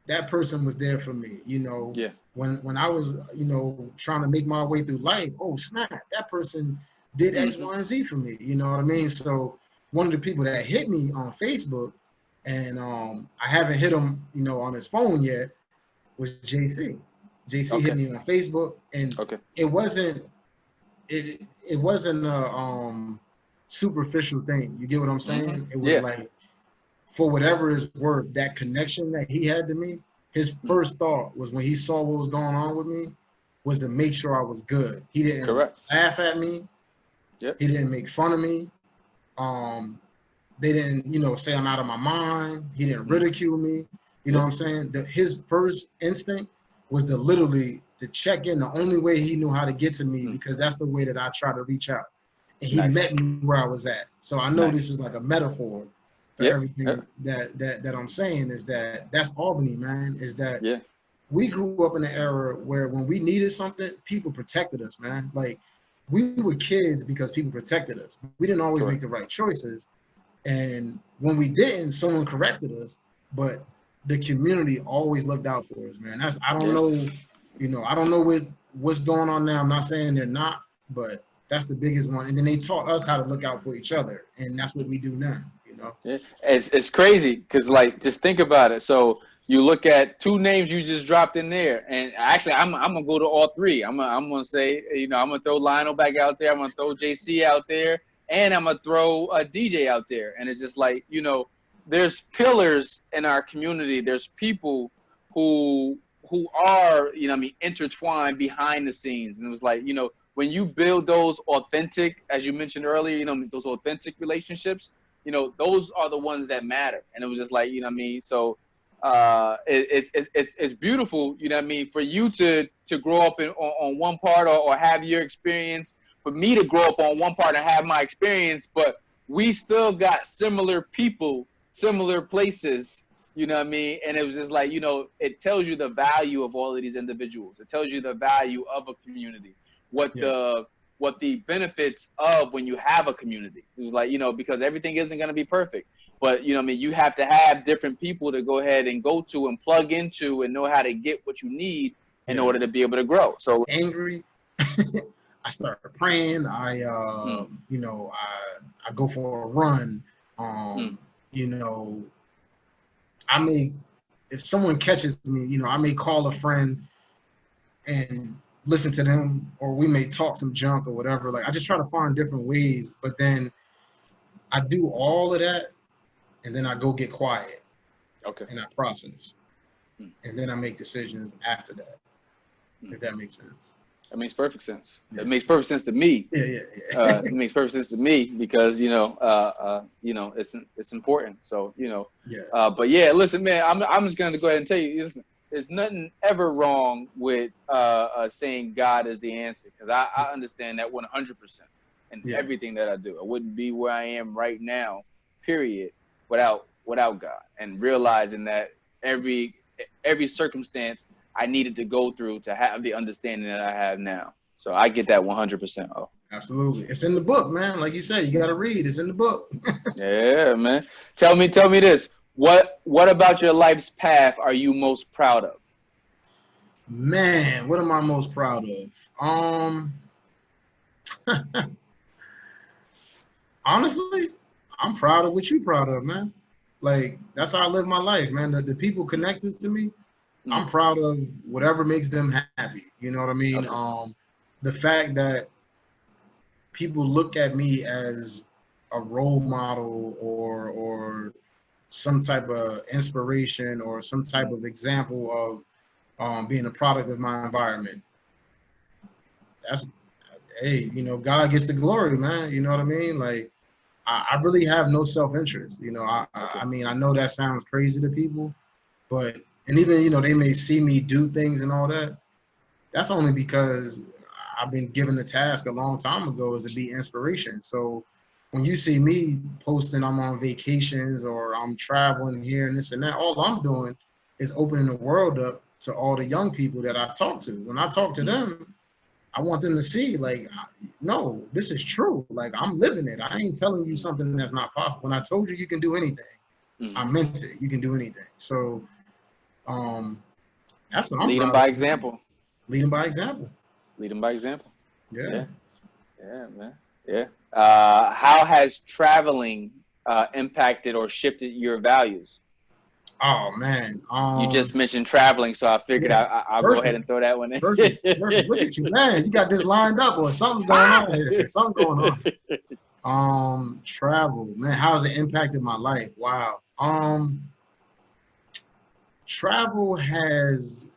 S3: that person was there for me. You know,
S2: Yeah.
S3: when I was, you know, trying to make my way through life, oh snap, that person did X, Y, and Z for me. You know what I mean? So one of the people that hit me on Facebook, and I haven't hit him, you know, on his phone yet, was JC. JC hit
S2: Okay.
S3: me on Facebook, and
S2: Okay.
S3: it wasn't it wasn't a superficial thing. You get what I'm saying? It was
S2: Yeah.
S3: like, for whatever it's worth, that connection that he had to me, his first thought was, when he saw what was going on with me, was to make sure I was good. He didn't
S2: Correct.
S3: laugh at me.
S2: Yep.
S3: He didn't make fun of me. They didn't, you know, say I'm out of my mind. He didn't ridicule me. You know what I'm saying? His first instinct was to literally to check in the only way he knew how to get to me, because that's the way that I try to reach out. And he
S2: Nice.
S3: met me where I was at. So I know this is like a metaphor for
S2: Yep.
S3: everything that I'm saying, is that's Albany, man. Is that
S2: Yeah.
S3: we grew up in an era where when we needed something, people protected us, man. Like, we were kids because people protected us. We didn't always make the right choices. And when we didn't, someone corrected us. But the community always looked out for us, man. I don't know, you know, I don't know what's going on now. I'm not saying they're not, but that's the biggest one. And then they taught us how to look out for each other. And that's what we do now, you know?
S2: Yeah. It's crazy because, like, just think about it. So you look at two names you just dropped in there, and actually I'm gonna go to all three. I'm gonna say, you know, I'm gonna throw Lionel back out there. I'm gonna throw JC out there, and I'm gonna throw a DJ out there. And it's just like, you know, there's pillars in our community. There's people who are, you know, what I mean, intertwined behind the scenes. And it was like, you know, when you build those authentic, as you mentioned earlier, you know, those authentic relationships, you know, those are the ones that matter. And it was just like, you know what I mean? So it's beautiful, you know what I mean, for you to grow up on one part, or have your experience, for me to grow up on one part and have my experience, but we still got similar people, similar places, you know what I mean? And it was just like, you know, it tells you the value of all of these individuals. It tells you the value of a community, what the benefits of when you have a community. It was like, you know, because everything isn't going to be perfect, but, you know what I mean, you have to have different people to go ahead and go to and plug into and know how to get what you need in order to be able to grow. So
S3: angry, I start praying. You know, I go for a run. You know, if someone catches me, you know, I may call a friend and listen to them, or we may talk some junk or whatever. Like, I just try to find different ways, but then I do all of that, and then I go get quiet.
S2: Okay.
S3: And I process. And then I make decisions after that. If that makes sense.
S2: That makes perfect sense. It makes perfect sense to me.
S3: Yeah.
S2: It makes perfect sense to me because, you know, it's important. So, you know, but yeah, listen, man, I'm just going to go ahead and tell you, listen, there's nothing ever wrong with saying God is the answer, because I understand that 100% in everything that I do. I wouldn't be where I am right now, period, without God, and realizing that every circumstance I needed to go through to have the understanding that I have now. So I get that 100%. Oh,
S3: absolutely. It's in the book, man. Like you said, you got to read. It's in the book.
S2: Yeah, man. Tell me this. What about your life's path are you most proud of?
S3: Man, what am I most proud of? Honestly, I'm proud of what you're proud of, man. Like, that's how I live my life, man. The people connected to me, I'm proud of whatever makes them happy. You know what I mean?
S2: Okay.
S3: The fact that people look at me as a role model, or some type of inspiration or some type of example of being a product of my environment. That's, hey, you know, God gets the glory, man. You know what I mean? Like, I really have no self-interest. You know, I mean, I know that sounds crazy to people, but, and even, you know, they may see me do things and all that. That's only because I've been given the task a long time ago is to be inspiration. So when you see me posting, I'm on vacations or I'm traveling here and this and that, all I'm doing is opening the world up to all the young people that I've talked to. When I talk to them, I want them to see, like, no, this is true. Like, I'm living it. I ain't telling you something that's not possible. When I told you you can do anything, I meant it. You can do anything. So that's what I'm
S2: Lead them by example.
S3: Lead them by example.
S2: Lead them by example.
S3: Yeah.
S2: Yeah, man. Yeah. How has traveling impacted or shifted your values?
S3: Oh man.
S2: You just mentioned traveling, so I figured I'll go ahead and throw that one in.
S3: Perfect. Look at you, man. You got this lined up, or something's going on here. Something going on. Travel, man. How has it impacted my life? Wow. Travel has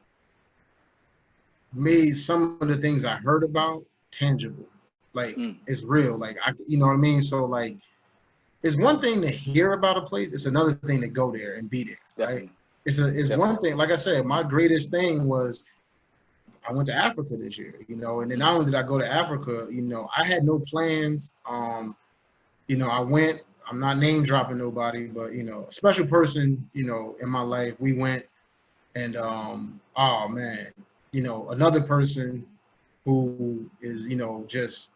S3: made some of the things I heard about tangible. Like, it's real. Like, you know what I mean? So, like, it's one thing to hear about a place. It's another thing to go there and be there, right?
S2: Definitely.
S3: It's one thing. Like I said, my greatest thing was I went to Africa this year, you know, and then not only did I go to Africa, you know, I had no plans. You know, I went, I'm not name dropping nobody, but, you know, a special person, you know, in my life, we went and, oh man, you know, another person who is, you know, just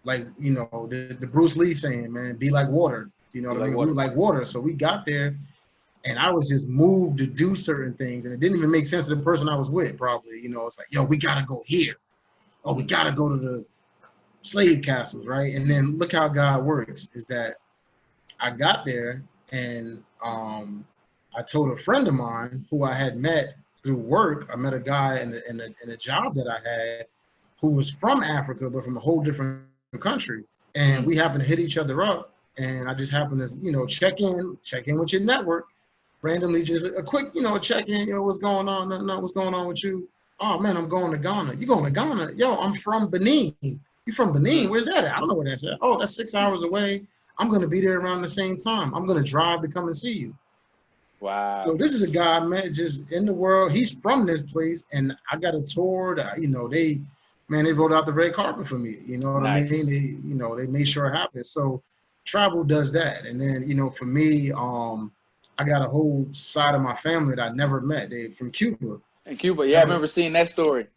S3: like, you know, the Bruce Lee saying, man, be like water. You know what I mean? We were like water. So we got there and I was just moved to do certain things. And it didn't even make sense to the person I was with, probably. You know, it's like, yo, we got to go here. Oh, we got to go to the slave castles, right? And then look how God works, is that I got there and I told a friend of mine who I had met through work. I met a guy in a job that I had who was from Africa, but from a whole different country. And we happened to hit each other up. And I just happened to, you know, check in with your network. Randomly, just a quick, you know, check in, you know, what's going on? Nothing, what's going on with you? Oh man, I'm going to Ghana. You going to Ghana? Yo, I'm from Benin. You from Benin? Where's that at? I don't know where that's at. Oh, that's 6 hours away. I'm going to be there around the same time. I'm going to drive to come and see you.
S2: Wow.
S3: So this is a guy I met just in the world. He's from this place, and I got a tour. That, you know, they rolled out the red carpet for me. You know what I mean? They, you know, they made sure it happened. So travel does that. And then, you know, for me, I got a whole side of my family that I never met. They from Cuba.
S2: In Cuba, yeah, I remember seeing that story.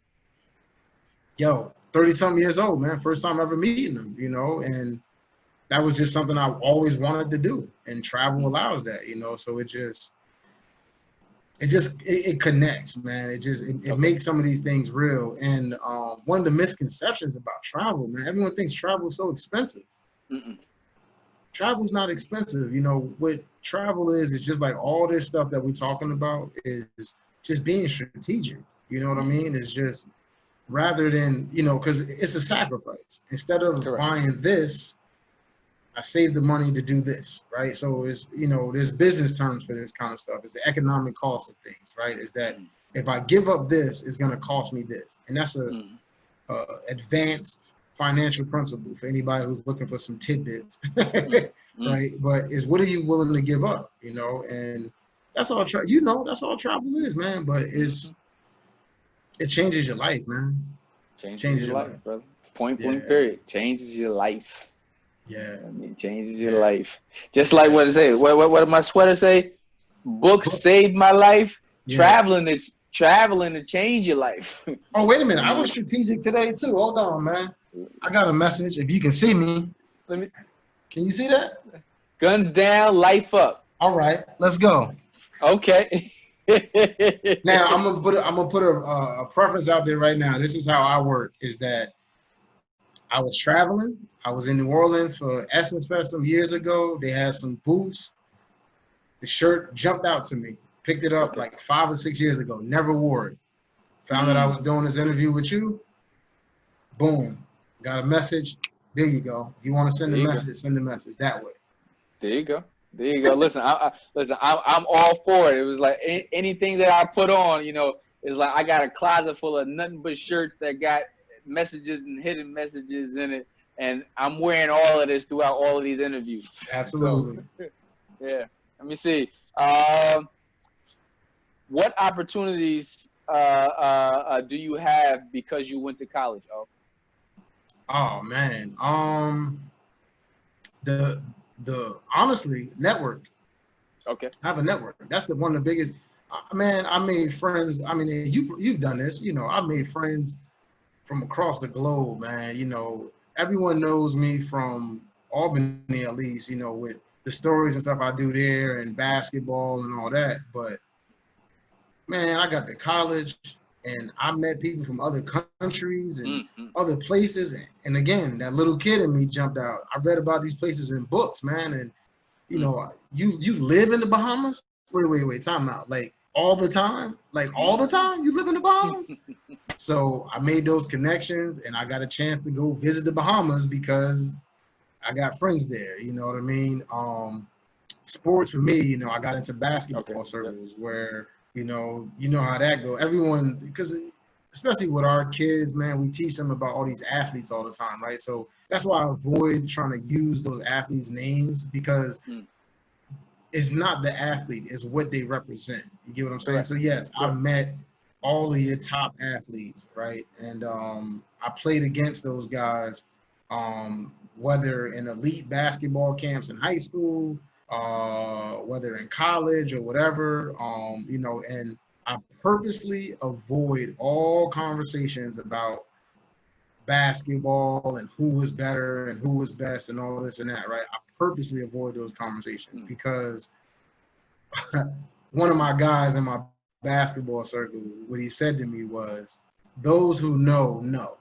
S3: Yo, 30-something years old, man. First time ever meeting them, you know, and that was just something I always wanted to do. And travel allows that, you know, so it connects, man. It makes some of these things real. And one of the misconceptions about travel, man, everyone thinks travel is so expensive. Travel's not expensive. You know, what travel is just like all this stuff that we're talking about is just being strategic. You know what I mean? It's just rather than, you know, because it's a sacrifice. Instead of buying this, I save the money to do this, right? So it's, you know, there's business terms for this kind of stuff. It's the economic cost of things, right? Is that if I give up this, it's going to cost me this. And that's a advanced financial principle for anybody who's looking for some tidbits, right? But it's what are you willing to give up, you know? And that's all, you know, that's all travel is, man. But it changes your life, man.
S2: Changes your life, brother. Point blank, period. Changes your life.
S3: Yeah,
S2: I mean, changes your life. Just like what it say. What did my sweater say? Books saved my life. Traveling to change your life.
S3: Oh, wait a minute. I was strategic today too. Hold on, man. I got a message. If you can see me, can you see that?
S2: Guns down, life up.
S3: All right, let's go.
S2: Okay.
S3: Now I'm gonna put a preference out there right now. This is how I work. Is that I was traveling. I was in New Orleans for Essence Fest some years ago. They had some booths. The shirt jumped out to me. Picked it up like 5 or 6 years ago. Never wore it. Found out I was doing this interview with you. Boom. Got a message. There you go. You want to send a message? Send a message that way.
S2: There you go. There you go. Listen, I'm all for it. It was like anything that I put on, is like I got a closet full of nothing but shirts that got messages and hidden messages in it, and I'm wearing all of this throughout all of these interviews.
S3: Absolutely.
S2: So, yeah. Let me see. What opportunities do you have because you went to college? Oh,
S3: Oh man. The honestly, network.
S2: okay.
S3: I have a network. That's one of the biggest. Man, I made friends. I mean, you've done this. I made friends from across the globe, man. Everyone knows me from Albany, at least. With the stories and stuff I do there and basketball and all that. But man, I got to college and I met people from other countries and other places. And again, that little kid in me jumped out. I read about these places in books, man. And you live in the Bahamas? Wait, time out. Like all the time? Like all the time you live in the Bahamas? So I made those connections and I got a chance to go visit the Bahamas because I got friends there. You know what I mean? Sports for me, I got into basketball circles where, you know how that go. Everyone, because especially with our kids, man, we teach them about all these athletes all the time, right? So that's why I avoid trying to use those athletes' names because it's not the athlete, it's what they represent. You get what I'm saying? Right. So yes, I've met all of your top athletes, right? And I played against those guys, whether in elite basketball camps in high school, whether in college or whatever, and I purposely avoid all conversations about basketball and who was better and who was best and all this and that, right? I purposely avoid those conversations because one of my guys in my basketball circle, what he said to me was, those who know.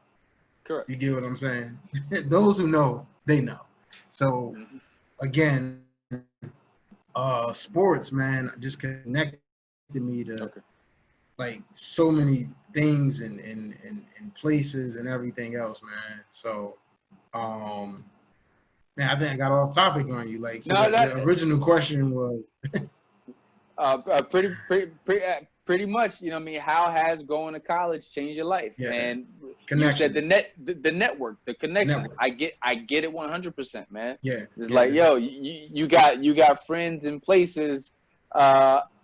S2: Correct.
S3: You get what I'm saying? Those who know, they know. So again, sports, man, just connected me to like so many things and places and everything else, man. So man, I think I got off topic on you. Like, so the original question was
S2: pretty much, how has going to college changed your life?
S3: Yeah.
S2: And
S3: Connection.
S2: you said the network, the connections.
S3: Network.
S2: I get it 100%, man.
S3: Yeah.
S2: It's like, yo, you got friends in places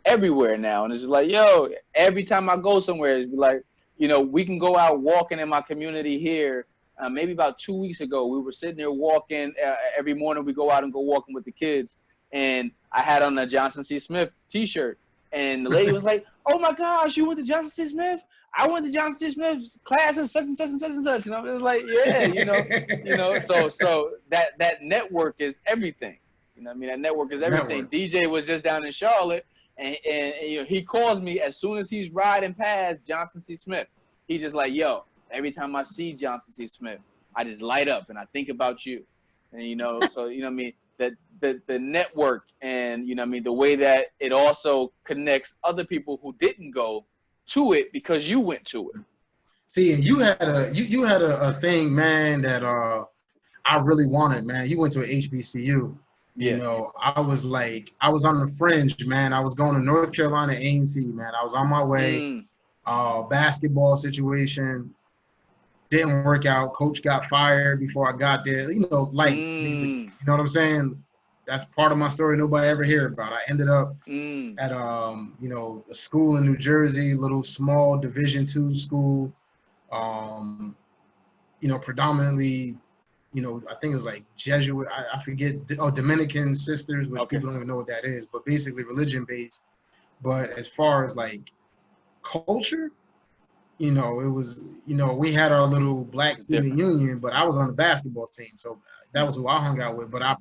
S2: everywhere now. And it's just like, yo, every time I go somewhere, it's like, we can go out walking in my community here. Maybe about 2 weeks ago, we were sitting there walking. Every morning we go out and go walking with the kids. And I had on a Johnson C. Smith t-shirt. And the lady was like, oh my gosh, you went to Johnson C. Smith? I went to Johnson C. Smith's class and such and such and such and such. And I was like, yeah, so that network is everything. You know what I mean? That network is everything. DJ was just down in Charlotte and he calls me as soon as he's riding past Johnson C. Smith. He's just like, yo, every time I see Johnson C. Smith, I just light up and I think about you. And so what I mean, the network and the way that it also connects other people who didn't go to it because you went to it.
S3: See, and you had a thing, man, that I really wanted, man. You went to an HBCU.
S2: Yeah.
S3: I was on the fringe, man. I was going to North Carolina A&T, man. I was on my way. Basketball situation didn't work out. Coach got fired before I got there. Life. You know what I'm saying? That's part of my story nobody ever hear about. I ended up at a school in New Jersey, little small Division II school. Predominantly, I think it was like Jesuit. I forget. Dominican sisters, which people don't even know what that is, but basically religion based. But as far as like culture, it was, we had our little black student union, but I was on the basketball team, so that was who I hung out with. But I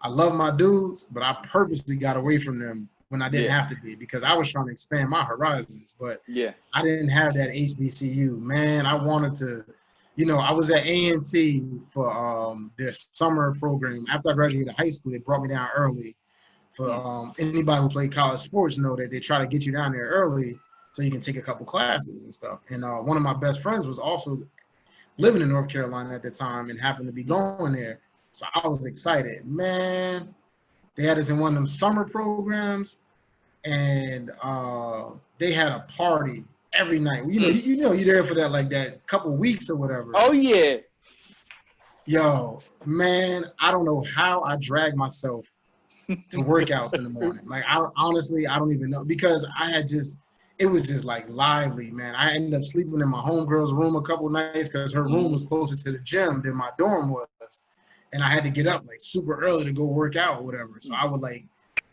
S3: love my dudes, but I purposely got away from them when I didn't have to be because I was trying to expand my horizons. But I didn't have that HBCU, man. I wanted to, I was at A&T for their summer program. After I graduated high school, they brought me down early. For anybody who played college sports know that they try to get you down there early so you can take a couple classes and stuff. And one of my best friends was also living in North Carolina at the time and happened to be going there. So I was excited, man. They had us in one of them summer programs, and they had a party every night. You know, you're there for that like that couple weeks or whatever.
S2: Oh yeah.
S3: Yo, man, I don't know how I drag myself to workouts in the morning. Like, honestly, I don't even know, because it was just like lively, man. I ended up sleeping in my homegirl's room a couple nights because her room was closer to the gym than my dorm was. And I had to get up like super early to go work out or whatever. So I would like,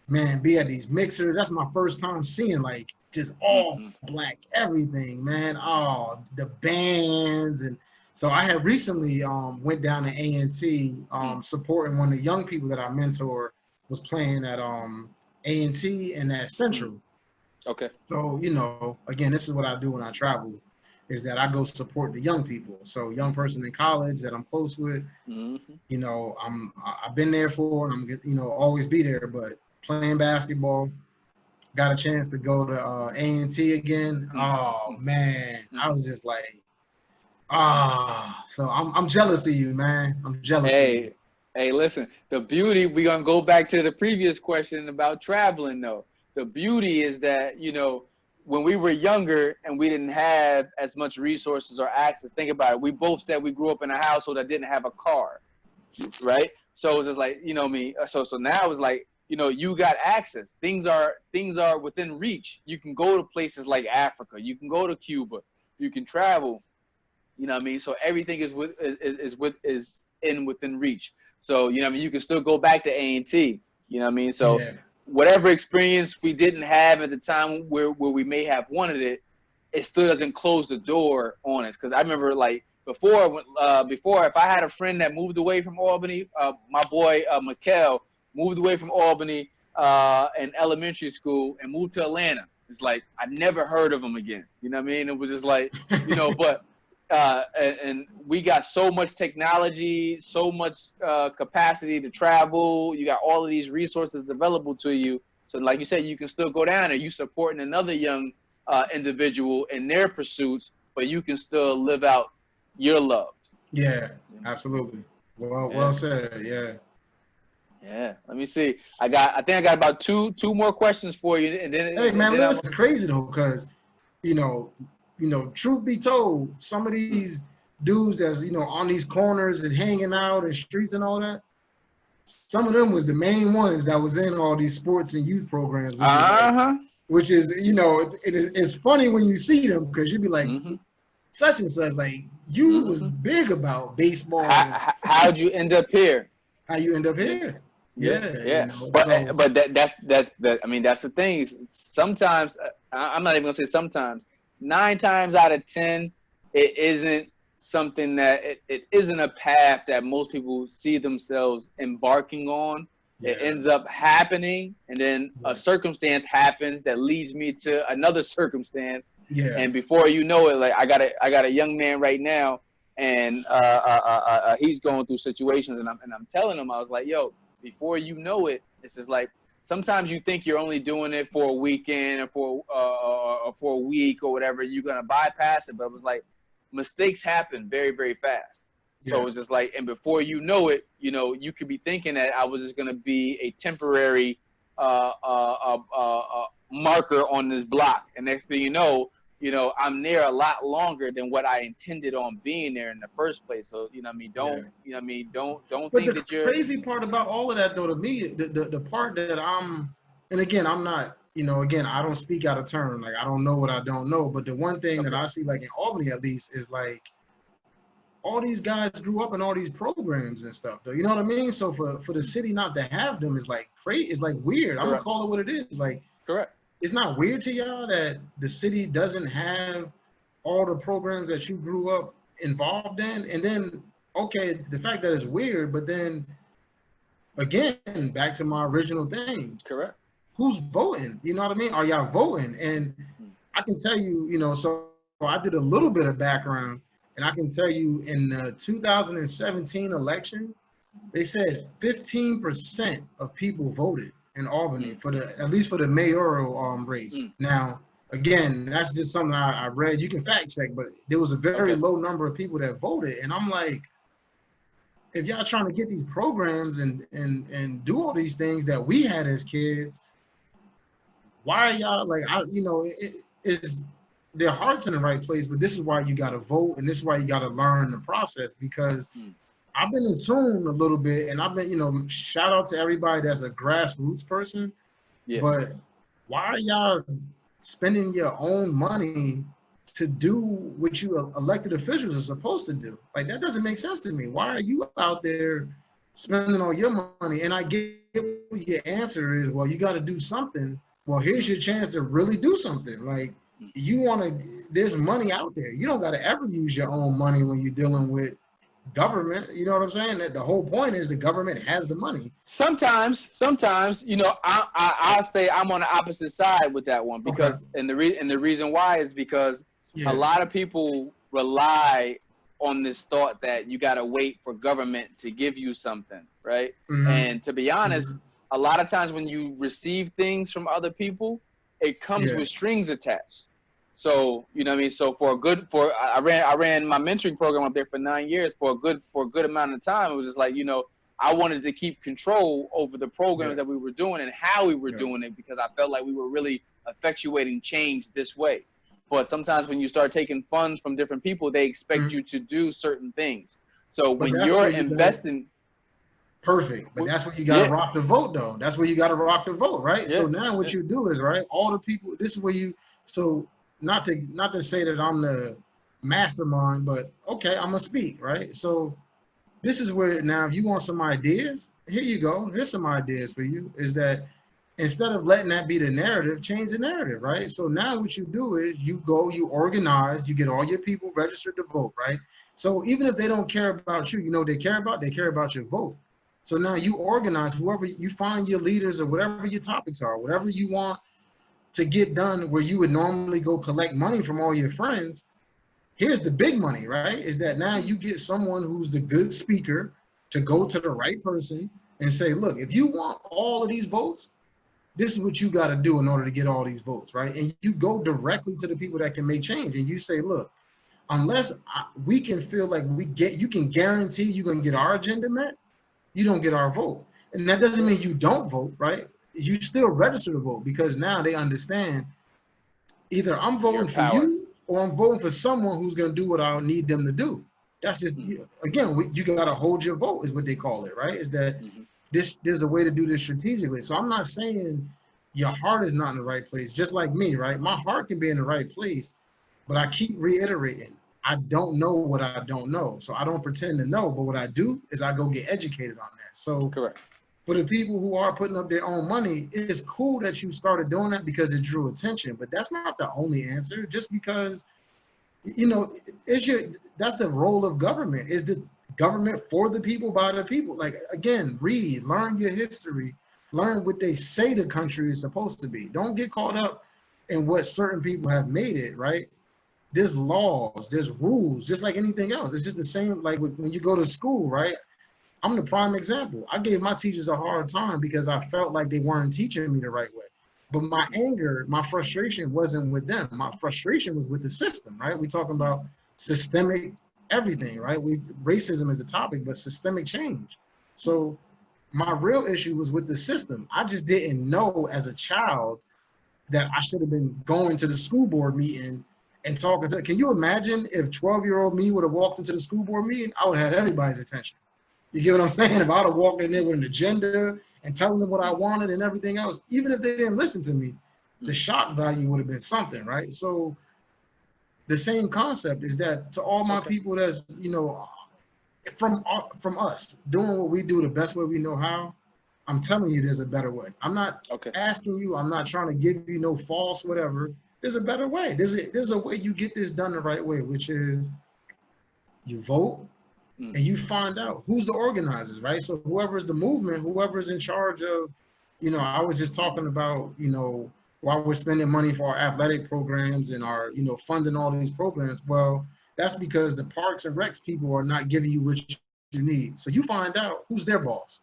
S3: man, be at these mixers. That's my first time seeing like just all black everything, man. Oh, the bands. And so I had recently went down to A&T supporting one of the young people that I mentor was playing at A&T and at Central.
S2: Okay.
S3: So, you know, again, this is what I do when I travel, is that I go support the young people. So young person in college that I'm close with, you know, I've been there for, and I'm, you know, always be there. But playing basketball, got a chance to go to A&T again. Oh man, I was just like, so I'm jealous of you, man. I'm jealous of you.
S2: Hey, listen, the beauty, we're going to go back to the previous question about traveling though. The beauty is that, you know, when we were younger and we didn't have as much resources or access, think about it. We both said we grew up in a household that didn't have a car, right? So it's just like, you know me. So now it's like, you know, you got access. Things are within reach. You can go to places like Africa. You can go to Cuba. You can travel. You know what I mean? So everything is within reach. So, you know what I mean? You can still go back to A&T. You know what I mean? So whatever experience we didn't have at the time where we may have wanted it, it still doesn't close the door on us. Because I remember, like, before, if I had a friend that moved away from Albany, my boy, Mikkel, moved away from Albany in elementary school and moved to Atlanta. It's like, I never heard of him again. You know what I mean? It was just like, you know, but and we got so much technology, so much capacity to travel. You got all of these resources available to you. So like you said, you can still go down there. You supporting another young individual in their pursuits, but you can still live out your loves.
S3: Yeah, absolutely. Well said. Yeah.
S2: Yeah. Let me see. I think I got about two more questions for you, and then.
S3: Hey man, this is crazy though, because you know, truth be told, some of these dudes that's, you know, on these corners and hanging out in streets and all that, some of them was the main ones that was in all these sports and youth programs. Which is, you know, it's funny when you see them, because you'd be like, such and such, like, you was big about baseball.
S2: How'd you end up here?
S3: How you end up here? Yeah.
S2: You know, but that's I mean, that's the thing. Sometimes, I'm not even gonna say sometimes. 9 times out of 10, it isn't something that it isn't a path that most people see themselves embarking on. It ends up happening, and then a circumstance happens that leads me to another circumstance. And before you know it, like I got a young man right now, and he's going through situations, and I'm telling him, I was like, yo, before you know it, it's just like, sometimes you think you're only doing it for a weekend or for a week or whatever. You're going to bypass it. But it was like, mistakes happen very, very fast. So it's just like, and before you know it, you know, you could be thinking that I was just going to be a temporary marker on this block. And next thing you know, I'm there a lot longer than what I intended on being there in the first place. So, you know what I mean? Don't
S3: but
S2: think that you're.
S3: The crazy part about all of that, though, to me, the part that and again, I'm not, you know, again, I don't speak out of turn. Like, I don't know what I don't know. But the one thing that I see, like in Albany at least, is like, all these guys grew up in all these programs and stuff, though. You know what I mean? So for the city not to have them is like crazy. It's like weird. I'm gonna call it what it is. Like,
S2: correct.
S3: It's not weird to y'all that the city doesn't have all the programs that you grew up involved in? And then, okay, the fact that it's weird, but then again, back to my original thing.
S2: Correct.
S3: Who's voting? You know what I mean? Are y'all voting? And I can tell you, you know, so I did a little bit of background, and I can tell you in the 2017 election, they said 15% of people voted in Albany at least for the mayoral race. Now, again, that's just something I read. You can fact check, but there was a very low number of people that voted, and I'm like, if y'all trying to get these programs and do all these things that we had as kids, why are y'all like, it's their heart's in the right place, but this is why you got to vote, and this is why you got to learn the process, because I've been in tune a little bit, and I've been, shout out to everybody that's a grassroots person, but why are y'all spending your own money to do what you elected officials are supposed to do? Like, that doesn't make sense to me. Why are you out there spending all your money? And I get what your answer is, well, you got to do something. Well, here's your chance to really do something. Like, there's money out there. You don't got to ever use your own money when you're dealing with government. You know what I'm saying? That the whole point is the government has the money.
S2: Sometimes, I'll say I'm on the opposite side with that one, because, and the reason why is because a lot of people rely on this thought that you got to wait for government to give you something, right? And to be honest, a lot of times when you receive things from other people, it comes with strings attached. So, you know what I mean? So I ran my mentoring program up there for 9 years. For a good amount of time, it was just like, I wanted to keep control over the programs that we were doing and how we were doing it, because I felt like we were really effectuating change this way. But sometimes when you start taking funds from different people, they expect you to do certain things. So when you're investing...
S3: Perfect. But that's where you got to rock the vote, though. That's where you got to rock the vote, right? So now what you do is, right, all the people, this is where you... So not to say that I'm the mastermind, but okay, I'm going to speak, right? So this is where, now, if you want some ideas, here you go. Here's some ideas for you, is that instead of letting that be the narrative, change the narrative, right? So now what you do is you go, you organize, you get all your people registered to vote, right? So even if they don't care about you, they care about your vote. So now you organize, whoever you find your leaders or whatever your topics are, whatever you want to get done, where you would normally go collect money from all your friends. Here's the big money, right? Is that now you get someone who's the good speaker to go to the right person and say, look, if you want all of these votes, this is what you got to do in order to get all these votes, right? And you go directly to the people that can make change, and you say, look, unless we can feel like you can guarantee you're going to get our agenda met, you don't get our vote. And that doesn't mean you don't vote, right? You still register to vote, because now they understand either I'm voting for you or I'm voting for someone who's going to do what I need them to do. That's just, again, you got to hold your vote is what they call it, right? Is that there's a way to do this strategically. So I'm not saying your heart is not in the right place, just like me, right? My heart can be in the right place, but I keep reiterating, I don't know what I don't know. So I don't pretend to know, but what I do is I go get educated on that. So for the people who are putting up their own money, it's cool that you started doing that because it drew attention, but that's not the only answer. Just because, that's the role of government. Is the government for the people, by the people? Like, again, read, learn your history, learn what they say the country is supposed to be. Don't get caught up in what certain people have made it, right? There's laws, there's rules, just like anything else. It's just the same, like when you go to school, right? I'm the prime example. I gave my teachers a hard time because I felt like they weren't teaching me the right way. But my anger, my frustration wasn't with them. My frustration was with the system, right? We're talking about systemic everything, right? Racism is a topic, but systemic change. So my real issue was with the system. I just didn't know as a child that I should have been going to the school board meeting and talking to. Can you imagine if 12-year-old me would have walked into the school board meeting? I would have had everybody's attention. You get what I'm saying? If I'd have walked in there with an agenda and telling them what I wanted and everything else, even if they didn't listen to me, the shock value would have been something, right? So the same concept is that to all my people that's, from us, doing what we do the best way we know how, I'm telling you there's a better way. I'm not asking you, I'm not trying to give you no false whatever. There's a better way. There's a way you get this done the right way, which is you vote, and you find out who's the organizers, right? So whoever's the movement, whoever's in charge of, I was just talking about, while we're spending money for our athletic programs and our, funding all these programs, well, that's because the parks and recs people are not giving you what you need. So you find out who's their boss,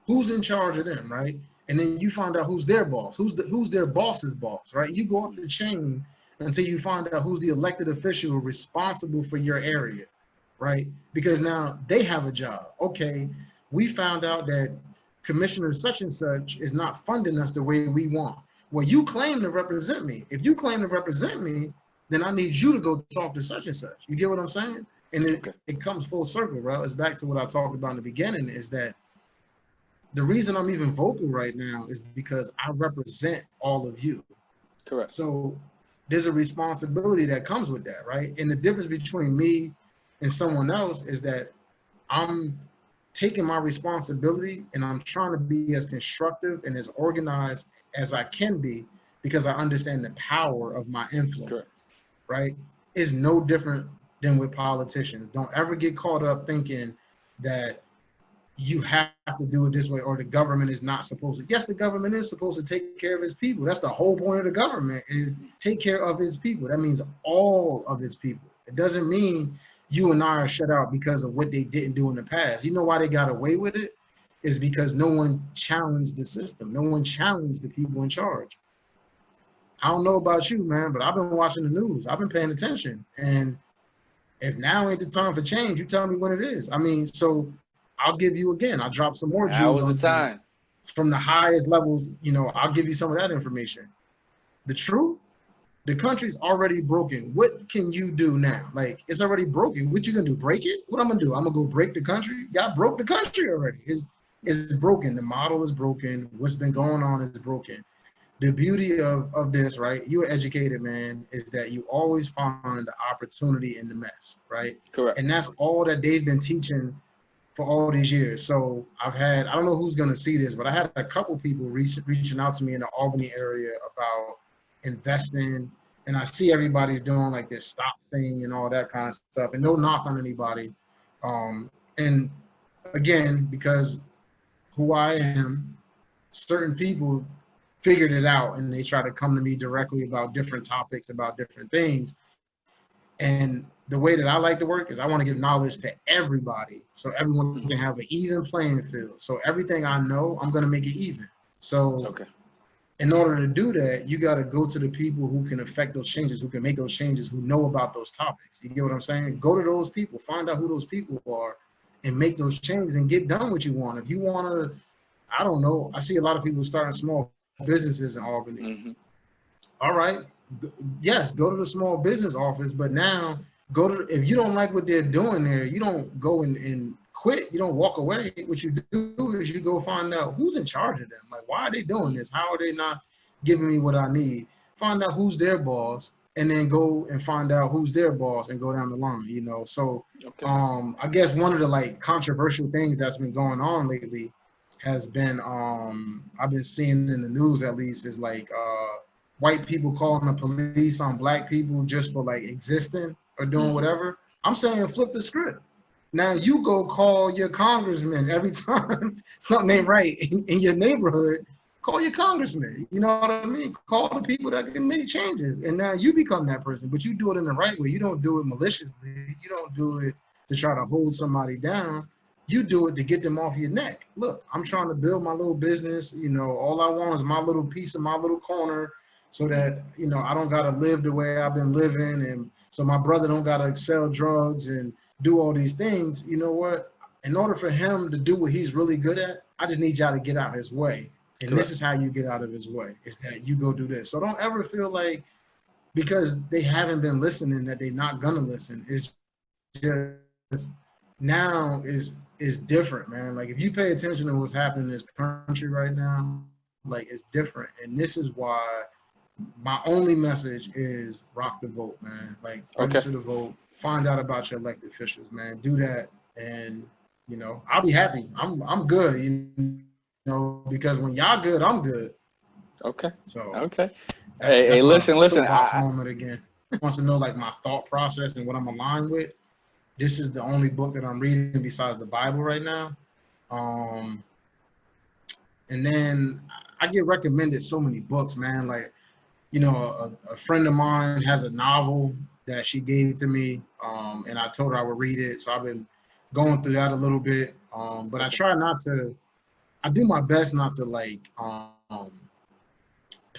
S3: who's in charge of them, right? And then you find out who's their boss, who's their boss's boss, right? You go up the chain until you find out who's the elected official responsible for your area. right? Because now they have a job. Okay, we found out that Commissioner such and such is not funding us the way we want. Well, you claim to represent me. If you claim to represent me, then I need you to go talk to such and such. You get what I'm saying? And it comes full circle, bro. It's back to what I talked about in the beginning, is that the reason I'm even vocal right now is because I represent all of you.
S2: Correct.
S3: So there's a responsibility that comes with that, right? And the difference between me and someone else is that I'm taking my responsibility and I'm trying to be as constructive and as organized as I can be, because I understand the power of my influence.
S2: Correct.
S3: Right? It's no different than with politicians. Don't ever get caught up thinking that you have to do it this way, or the government is not supposed to. Yes, the government is supposed to take care of its people. That's the whole point of the government, is take care of its people. That means all of its people. It doesn't mean you and I are shut out because of what they didn't do in the past. You know why they got away with it? Is because no one challenged the system. No one challenged the people in charge. I don't know about you, man, but I've been watching the news. I've been paying attention. And if now ain't the time for change, you tell me when it is. I mean, so I'll give you again. I'll drop some more
S2: Now
S3: jewels
S2: was the time.
S3: from the highest levels. You know, I'll give you some of that information. The truth, the country's already broken. What can you do now? Like, it's already broken. What you gonna do? Break it? What I'm gonna do? I'm gonna go break the country? Y'all broke the country already. It's broken. The model is broken. What's been going on is broken. The beauty of this, right? You're an educated man, is that you always find the opportunity in the mess, right?
S2: Correct.
S3: And that's all that they've been teaching for all these years. So I don't know who's gonna see this, but I had a couple people reaching out to me in the Albany area about investing, and I see everybody's doing like this stock thing and all that kind of stuff, and no knock on anybody. And again, because who I am, certain people figured it out and they try to come to me directly about different topics, about different things. And the way that I like to work is I want to give knowledge to everybody, so everyone can have an even playing field. So everything I know, I'm going to make it even. So in order to do that, you got to go to the people who can affect those changes, who can make those changes, who know about those topics. You get what I'm saying? Go to those people, find out who those people are, and make those changes and get done what you want. If you want to, I don't know, I see a lot of people starting small businesses in Albany. All right, yes, go to the small business office, but now if you don't like what they're doing there, you don't go and quit, you don't walk away. What you do is you go find out who's in charge of them. Like, why are they doing this? How are they not giving me what I need? Find out who's their boss, and then go and find out who's their boss and go down the line, you know? So I guess one of the like controversial things that's been going on lately has been, I've been seeing in the news at least, is like white people calling the police on black people just for like existing or doing whatever. I'm saying flip the script. Now you go call your congressman every time something ain't right in your neighborhood. Call your congressman. You know what I mean? Call the people that can make changes. And now you become that person, but you do it in the right way. You don't do it maliciously. You don't do it to try to hold somebody down. You do it to get them off your neck. Look, I'm trying to build my little business. You know, all I want is my little piece of my little corner, so that, you know, I don't got to live the way I've been living. And so my brother don't got to sell drugs and do all these things. You know what? In order for him to do what he's really good at, I just need y'all to get out his way. And this is how you get out of his way, is that you go do this. So don't ever feel like because they haven't been listening that they're not going to listen. It's just now is different, man. Like, if you pay attention to what's happening in this country right now, like, it's different. And this is why my only message is rock the vote, man. Like, register to vote, find out about your elected officials, man. Do that, and, you know, I'll be happy. I'm good, you know, because when y'all good, I'm good. So
S2: Hey, listen.
S3: Moment again. Wants to know like my thought process and what I'm aligned with. This is the only book that I'm reading besides the Bible right now. And then I get recommended so many books, man. Like, you know, a friend of mine has a novel that she gave to me, and I told her I would read it. So I've been going through that a little bit. But I try not to, I do my best not to like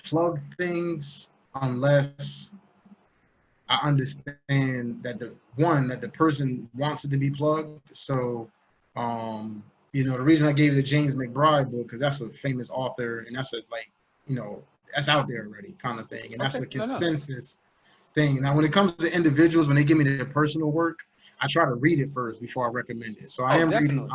S3: plug things unless I understand that the person wants it to be plugged. So, you know, the reason I gave you the James McBride book, because that's a famous author, and that's a, like, you know, that's out there already kind of thing, and that's
S2: Okay.
S3: a
S2: No.
S3: consensus thing. Now, when it comes to individuals, when they give me their personal work, I try to read it first before I recommend it. So I am reading,
S2: Definitely.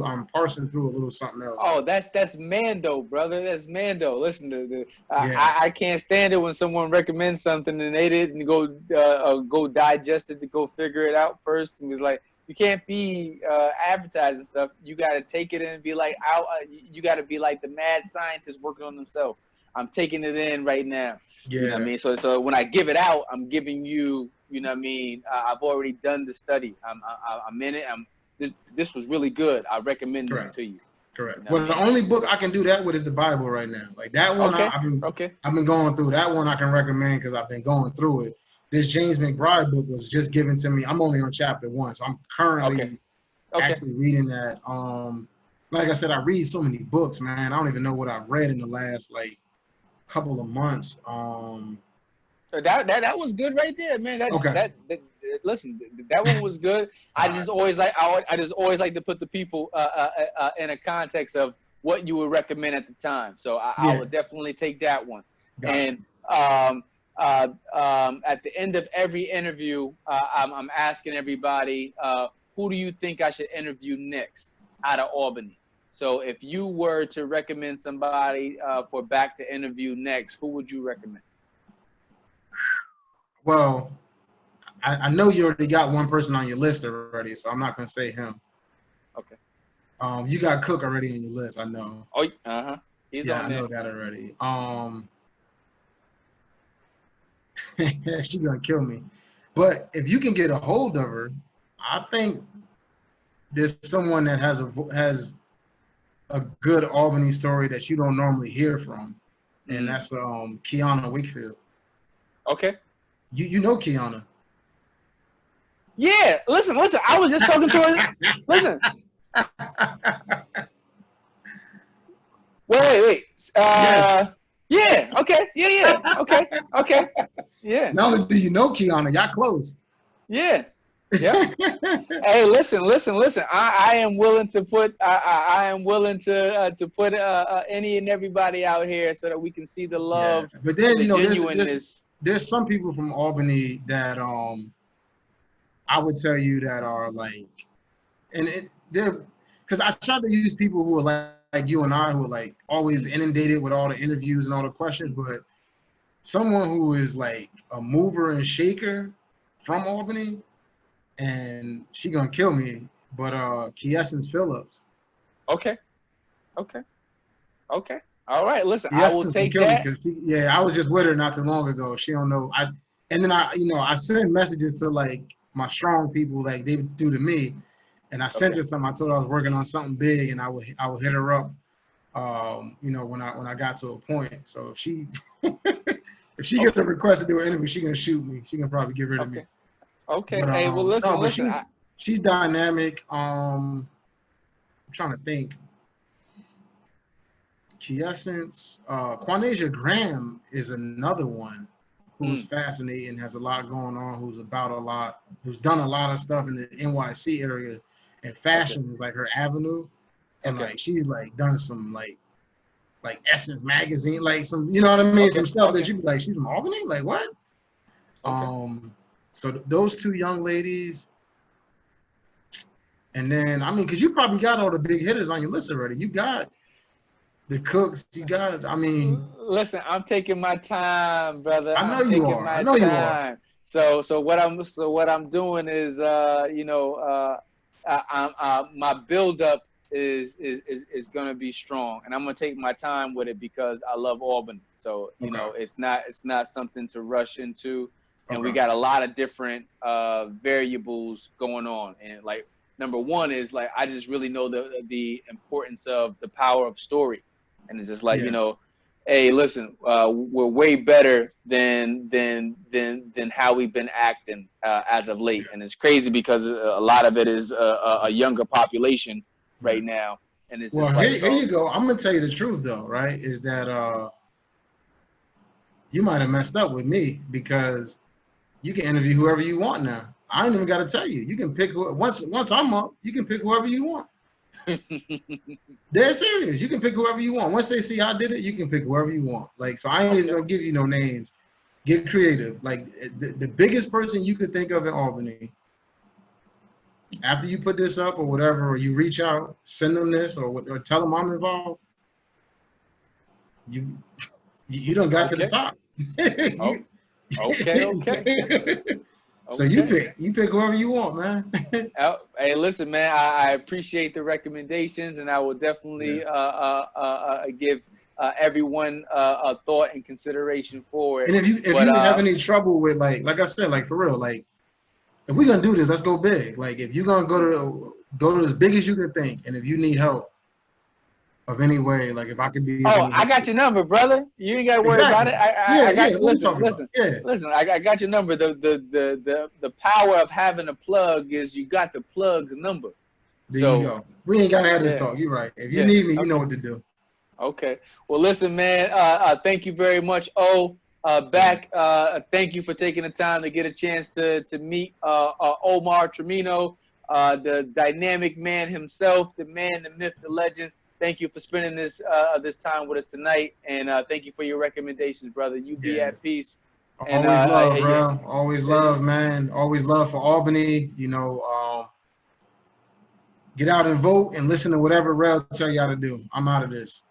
S3: I'm parsing through a little something else.
S2: Oh, that's Mando, brother. That's Mando. Listen to
S3: Yeah.
S2: I can't stand it when someone recommends something and they didn't go digest it to go figure it out first. And was like, you can't be advertising stuff. You got to take it in and be like, you got to be like the mad scientist working on themselves. I'm taking it in right now.
S3: Yeah.
S2: You know what I mean? So when I give it out, I'm giving you, you know what I mean? I've already done the study. I'm in it. This was really good. I recommend
S3: Correct.
S2: this to you.
S3: Correct.
S2: You know
S3: Well, the only book I can do that with is the Bible right now. Like that one,
S2: Okay.
S3: I've been going through that one. I can recommend because I've been going through it. This James McBride book was just given to me. I'm only on chapter 1, so I'm currently actually reading that. Like I said, I read so many books, man. I don't even know what I've read in the last like couple of months.
S2: That was good right there, man. Listen, that one was good. I just always like to put the people in a context of what you would recommend at the time. So I would definitely take that one. And at the end of every interview, I'm asking everybody, who do you think I should interview next out of Albany? So if you were to recommend somebody for back to interview next, who would you recommend?
S3: Well, I know you already got one person on your list already, so I'm not gonna say him.
S2: Okay.
S3: You got Cook already on your list, I know.
S2: Oh, he's on there.
S3: I know that already. She's gonna kill me. But if you can get a hold of her, I think there's someone that has a good Albany story that you don't normally hear from, and that's Kiana Wakefield.
S2: Okay.
S3: You know Kiana.
S2: Yeah, listen. I was just talking to her. Listen. Wait.
S3: Yes.
S2: Yeah. Okay. Yeah. Okay. Yeah.
S3: Not only do you know Kiana, y'all close.
S2: Yeah. Hey, listen. I am willing to put. I am willing to put any and everybody out here so that we can see the love.
S3: Yeah. But then
S2: the genuineness.
S3: There's some people from Albany that I would tell you that are like, and they're because I try to use people who are like you and I, who are like always inundated with all the interviews and all the questions, but someone who is like a mover and shaker from Albany, and she gonna kill me, but Kiessence Phillips.
S2: Okay. All right, listen, I will take that.
S3: I was just with her not too long ago. She don't know. I send messages to like my strong people like they do to me, and I sent her something. I told her I was working on something big, and I would hit her up. When I got to a point. So if she if she gets a request to do an interview, she gonna shoot me. She gonna probably get rid of me.
S2: Okay. But, hey, well, listen.
S3: She's dynamic. I'm trying to think. Kiessence, Quanasia Graham is another one who's fascinating, has a lot going on, who's done a lot of stuff in the NYC area, and fashion is like her avenue, and like she's like done some like Essence magazine, like some, you know what I mean, some stuff that you be like, she's from Albany, like what? So those two young ladies, and then I mean, because you probably got all the big hitters on your list already. You got the Cooks, you got, I mean.
S2: Listen, I'm taking my time, brother.
S3: I know you are. I know you are.
S2: So what I'm doing is, my buildup is gonna be strong, and I'm gonna take my time with it because I love Albany. So you know, it's not something to rush into, and we got a lot of different variables going on, and like number one is like I just really know the importance of the power of story. And it's just like, hey, listen, we're way better than how we've been acting as of late. And it's crazy because a lot of it is a younger population right now. And it's just like,
S3: here you go. I'm going to tell you the truth, though, right, is that you might have messed up with me because You can interview whoever you want now. I ain't even got to tell you. You can pick once I'm up. You can pick whoever you want. They're serious. You can pick whoever you want. Once they see I did it, you can pick whoever you want. Like, so I ain't even gonna give you no names. Get creative. Like the biggest person you could think of in Albany. After you put this up or whatever, or you reach out, send them this, or tell them I'm involved. You don't got to the top.
S2: Okay.
S3: So you pick whoever you want, man.
S2: Hey, listen, man. I appreciate the recommendations, and I will definitely give everyone a thought and consideration for it.
S3: And if you have any trouble with like I said, like for real, like if we're gonna do this, let's go big. Like if you're gonna go to as big as you can think, and if you need help of any way, like if I could be.
S2: Oh, I got your number, brother. You ain't gotta worry about it. I got listen. I got your number. The power of having a plug is you got the plug's number.
S3: There you go. We ain't gotta have this talk. You're right. If you need me, you know what to do.
S2: Okay. Well, listen, man. Thank you very much. Thank you for taking the time to get a chance to meet Omar Trimino, the dynamic man himself, the man, the myth, the legend. Thank you for spending this time with us tonight, and thank you for your recommendations, brother. You be at peace.
S3: And, always love, bro. Always love, man. Always love for Albany. You know, get out and vote and listen to whatever Rel tell y'all to do. I'm out of this.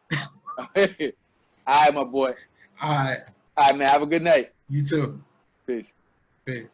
S2: All right, my boy.
S3: All right.
S2: All right, man. Have a good night.
S3: You too.
S2: Peace.
S3: Peace.